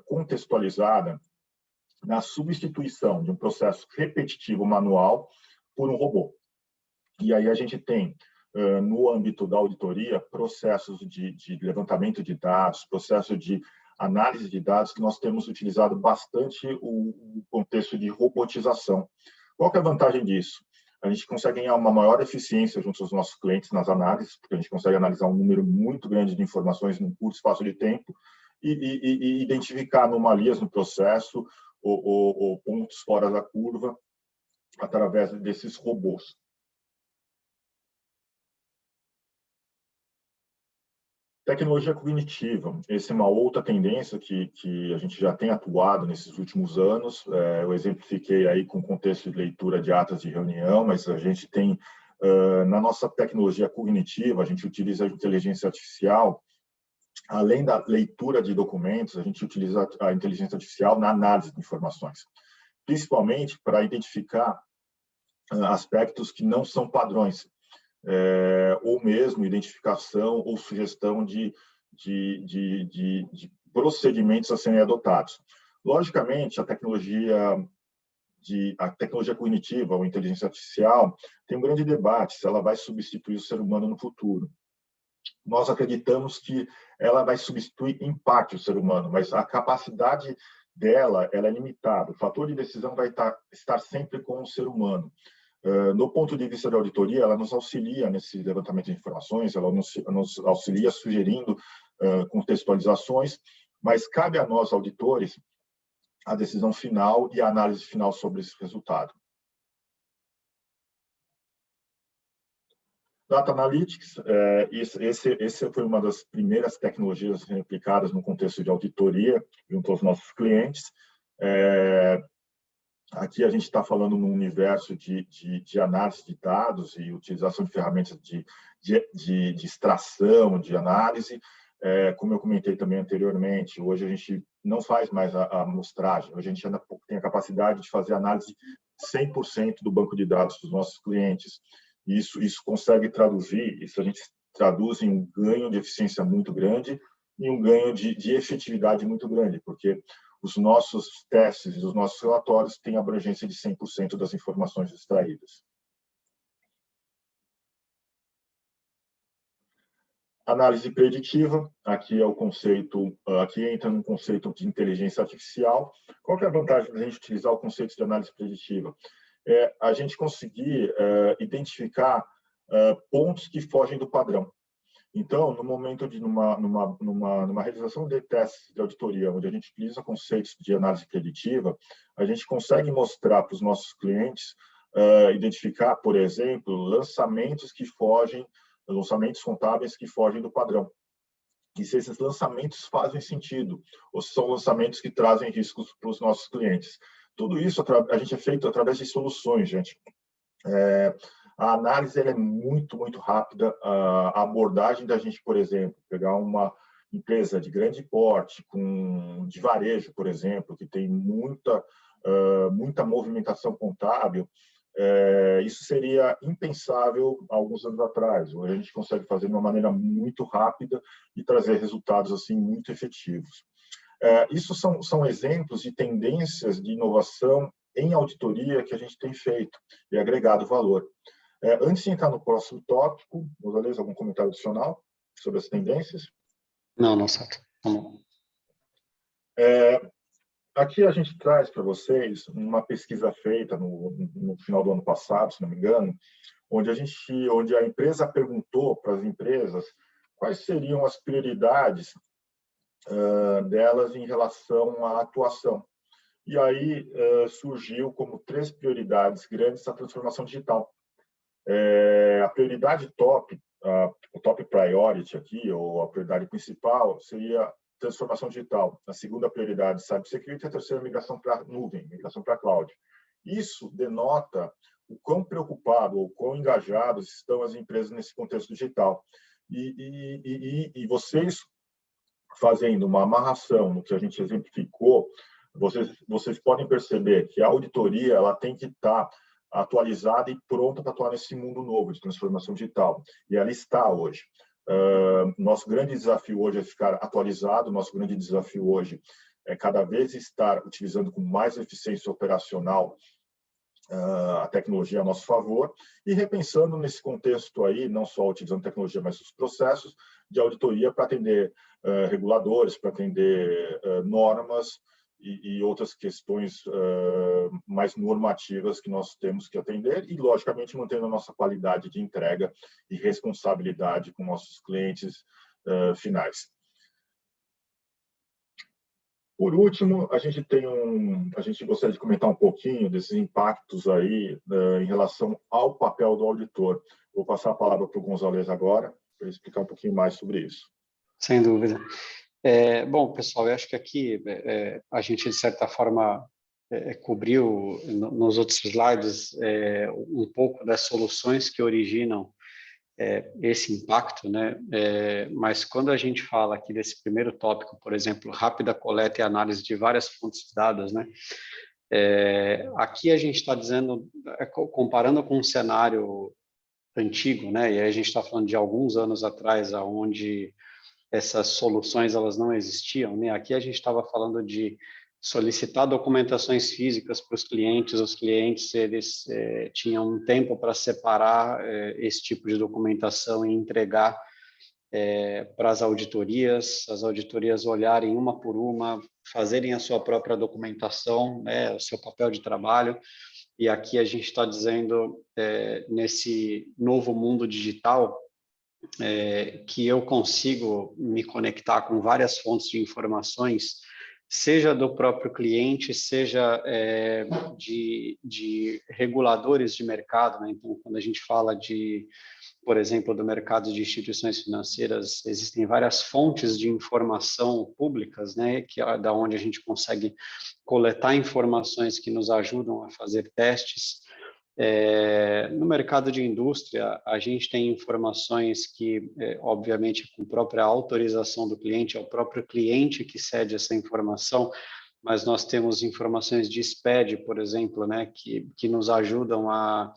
contextualizada na substituição de um processo repetitivo manual por um robô. E aí a gente tem, no âmbito da auditoria, processos de levantamento de dados, processo de análise de dados, que nós temos utilizado bastante o contexto de robotização. Qual que é a vantagem disso? A gente consegue ganhar uma maior eficiência junto aos nossos clientes nas análises, porque a gente consegue analisar um número muito grande de informações num curto espaço de tempo e identificar anomalias no processo ou pontos fora da curva através desses robôs. Tecnologia cognitiva, essa é uma outra tendência que a gente já tem atuado nesses últimos anos. Eu exemplifiquei aí com o contexto de leitura de atas de reunião, mas a gente tem, na nossa tecnologia cognitiva, a gente utiliza a inteligência artificial, além da leitura de documentos, a gente utiliza a inteligência artificial na análise de informações, principalmente para identificar aspectos que não são padrões, ou mesmo identificação ou sugestão de procedimentos a serem adotados. Logicamente, a tecnologia cognitiva ou inteligência artificial tem um grande debate se ela vai substituir o ser humano no futuro. Nós acreditamos que ela vai substituir em parte o ser humano, mas a capacidade dela ela é limitada. O fator de decisão vai estar sempre com o ser humano. No ponto de vista da auditoria, ela nos auxilia nesse levantamento de informações, ela nos auxilia sugerindo contextualizações, mas cabe a nós, auditores, a decisão final e a análise final sobre esse resultado. Data Analytics, esse foi uma das primeiras tecnologias aplicadas no contexto de auditoria, junto aos nossos clientes. Aqui a gente está falando no universo de análise de dados e utilização de ferramentas de extração, de análise. Como eu comentei também anteriormente, hoje a gente não faz mais a amostragem, hoje a gente ainda tem a capacidade de fazer análise 100% do banco de dados dos nossos clientes. Isso consegue traduzir, isso a gente traduz em um ganho de eficiência muito grande e um ganho de efetividade muito grande, porque os nossos testes e os nossos relatórios têm abrangência de 100% das informações extraídas. Análise preditiva, aqui é o conceito, aqui entra no conceito de inteligência artificial. Qual que é a vantagem da gente utilizar o conceito de análise preditiva? A gente conseguir identificar pontos que fogem do padrão. Então, no momento de numa realização de testes de auditoria, onde a gente utiliza conceitos de análise preditiva, a gente consegue mostrar para os nossos clientes, identificar, por exemplo, lançamentos contábeis que fogem do padrão. E se esses lançamentos fazem sentido, ou se são lançamentos que trazem riscos para os nossos clientes. Tudo isso a gente é feito através de soluções, gente. A análise ela é muito, muito rápida. A abordagem da gente, por exemplo, pegar uma empresa de grande porte, de varejo, por exemplo, que tem muita movimentação contábil, isso seria impensável há alguns anos atrás. Hoje a gente consegue fazer de uma maneira muito rápida e trazer resultados assim muito efetivos. Isso são exemplos de tendências de inovação em auditoria que a gente tem feito e agregado valor. Antes de entrar no próximo tópico, Gonzalez, algum comentário adicional sobre as tendências? Não, certo. Vamos. Aqui a gente traz para vocês uma pesquisa feita no final do ano passado, se não me engano, onde a empresa perguntou para as empresas quais seriam as prioridades delas em relação à atuação. E aí surgiu como 3 prioridades grandes a transformação digital. A prioridade top, o top priority aqui, ou a prioridade principal, seria transformação digital. A segunda prioridade, cybersecurity, a terceira, migração para nuvem, migração para cloud. Isso denota o quão preocupado ou quão engajados estão as empresas nesse contexto digital. E vocês, fazendo uma amarração no que a gente exemplificou, vocês podem perceber que a auditoria ela tem que estar atualizada e pronta para atuar nesse mundo novo de transformação digital. E ela está hoje. Nosso grande desafio hoje é ficar atualizado, nosso grande desafio hoje é cada vez estar utilizando com mais eficiência operacional a tecnologia a nosso favor e repensando nesse contexto aí, não só utilizando tecnologia, mas os processos de auditoria para atender reguladores, para atender normas e outras questões mais normativas que nós temos que atender e, logicamente, mantendo a nossa qualidade de entrega e responsabilidade com nossos clientes finais. Por último, a gente gostaria de comentar um pouquinho desses impactos aí em relação ao papel do auditor. Vou passar a palavra para o Gonzalez agora, para ele explicar um pouquinho mais sobre isso. Sem dúvida. Bom, pessoal, eu acho que aqui a gente, de certa forma, cobriu nos outros slides um pouco das soluções que originam esse impacto, né? Mas quando a gente fala aqui desse primeiro tópico, por exemplo, rápida coleta e análise de várias fontes de dados, né? Aqui a gente está dizendo, comparando com um cenário antigo, né? E aí a gente está falando de alguns anos atrás, onde essas soluções elas não existiam, né? Aqui a gente estava falando de solicitar documentações físicas para os clientes eles tinham um tempo para separar esse tipo de documentação e entregar para as auditorias olharem uma por uma, fazerem a sua própria documentação, né, o seu papel de trabalho. E aqui a gente está dizendo, nesse novo mundo digital, que eu consigo me conectar com várias fontes de informações, seja do próprio cliente, seja de reguladores de mercado, né? Então, quando a gente fala por exemplo, do mercado de instituições financeiras, existem várias fontes de informação públicas, né? Que é da onde a gente consegue coletar informações que nos ajudam a fazer testes. No mercado de indústria, a gente tem informações que, obviamente, com própria autorização do cliente, é o próprio cliente que cede essa informação, mas nós temos informações de SPED, por exemplo, né, que nos ajudam a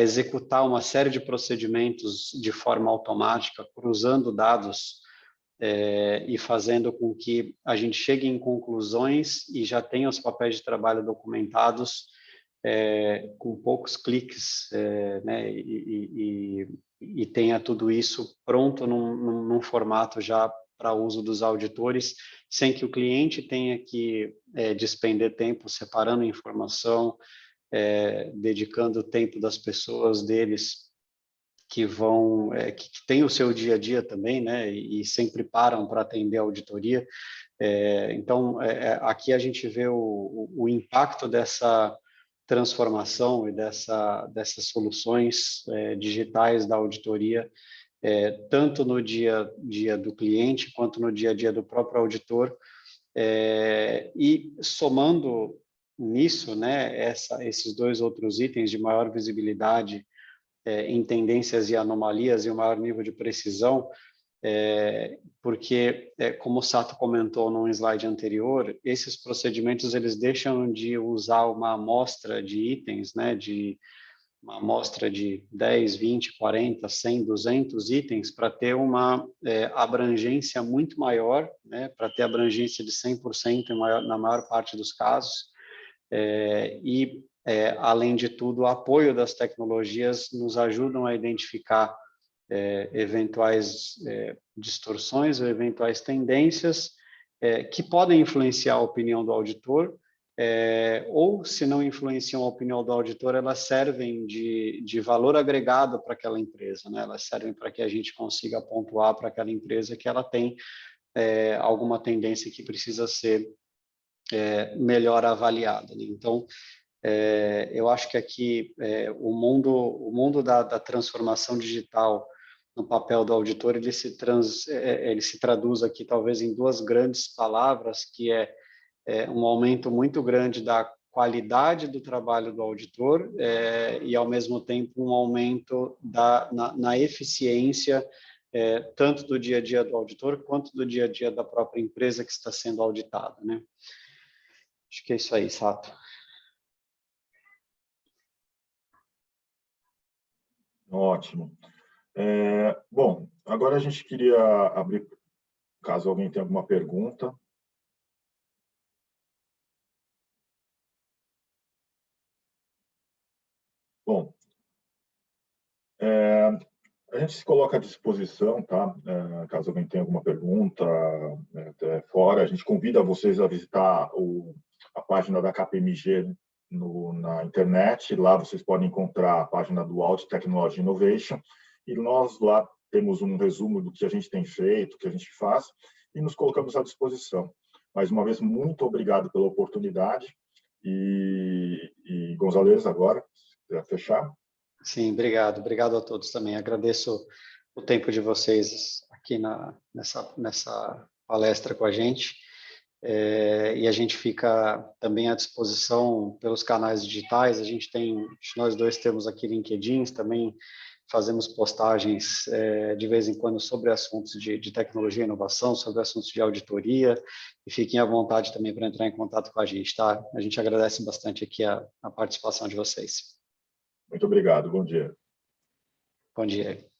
executar uma série de procedimentos de forma automática, cruzando dados e fazendo com que a gente chegue em conclusões e já tenha os papéis de trabalho documentados com poucos cliques, né, e tenha tudo isso pronto num formato já para uso dos auditores, sem que o cliente tenha que despender tempo separando informação, dedicando o tempo das pessoas deles que têm o seu dia a dia também, né, e sempre param para atender a auditoria. Então, aqui a gente vê o impacto dessa transformação e dessas soluções digitais da auditoria, tanto no dia a dia do cliente quanto no dia a dia do próprio auditor, e somando nisso, né, esses dois outros itens de maior visibilidade em tendências e anomalias e um maior nível de precisão, porque, como o Sato comentou num slide anterior, esses procedimentos eles deixam de usar uma amostra de itens, né, uma amostra de 10, 20, 40, 100, 200 itens para ter uma abrangência muito maior, né, para ter abrangência de 100% na maior parte dos casos, além de tudo, o apoio das tecnologias nos ajudam a identificar eventuais distorções ou eventuais tendências que podem influenciar a opinião do auditor, ou, se não influenciam a opinião do auditor, elas servem de valor agregado para aquela empresa, né? Elas servem para que a gente consiga pontuar para aquela empresa que ela tem alguma tendência que precisa ser melhor avaliada, né? Então, eu acho que aqui o mundo da transformação digital no papel do auditor, ele se traduz aqui talvez em duas grandes palavras, que um aumento muito grande da qualidade do trabalho do auditor e, ao mesmo tempo, um aumento na eficiência tanto do dia a dia do auditor quanto do dia a dia da própria empresa que está sendo auditada, né? Acho que é isso aí, Sato. Ótimo. Bom, agora a gente queria abrir, caso alguém tenha alguma pergunta. Bom, a gente se coloca à disposição, tá? Caso alguém tenha alguma pergunta fora, a gente convida vocês a visitar a página da KPMG na internet. Lá vocês podem encontrar a página do Audit Technology Innovation, e nós lá temos um resumo do que a gente tem feito, o que a gente faz, e nos colocamos à disposição. Mais uma vez, muito obrigado pela oportunidade. E Gonzalez, agora, se quiser fechar. Sim, obrigado. Obrigado a todos também. Agradeço o tempo de vocês aqui nessa palestra com a gente. E a gente fica também à disposição pelos canais digitais. Nós dois temos aqui LinkedIn, também fazemos postagens de vez em quando sobre assuntos de tecnologia e inovação, sobre assuntos de auditoria, e fiquem à vontade também para entrar em contato com a gente, tá? A gente agradece bastante aqui a participação de vocês. Muito obrigado. Bom dia. Bom dia.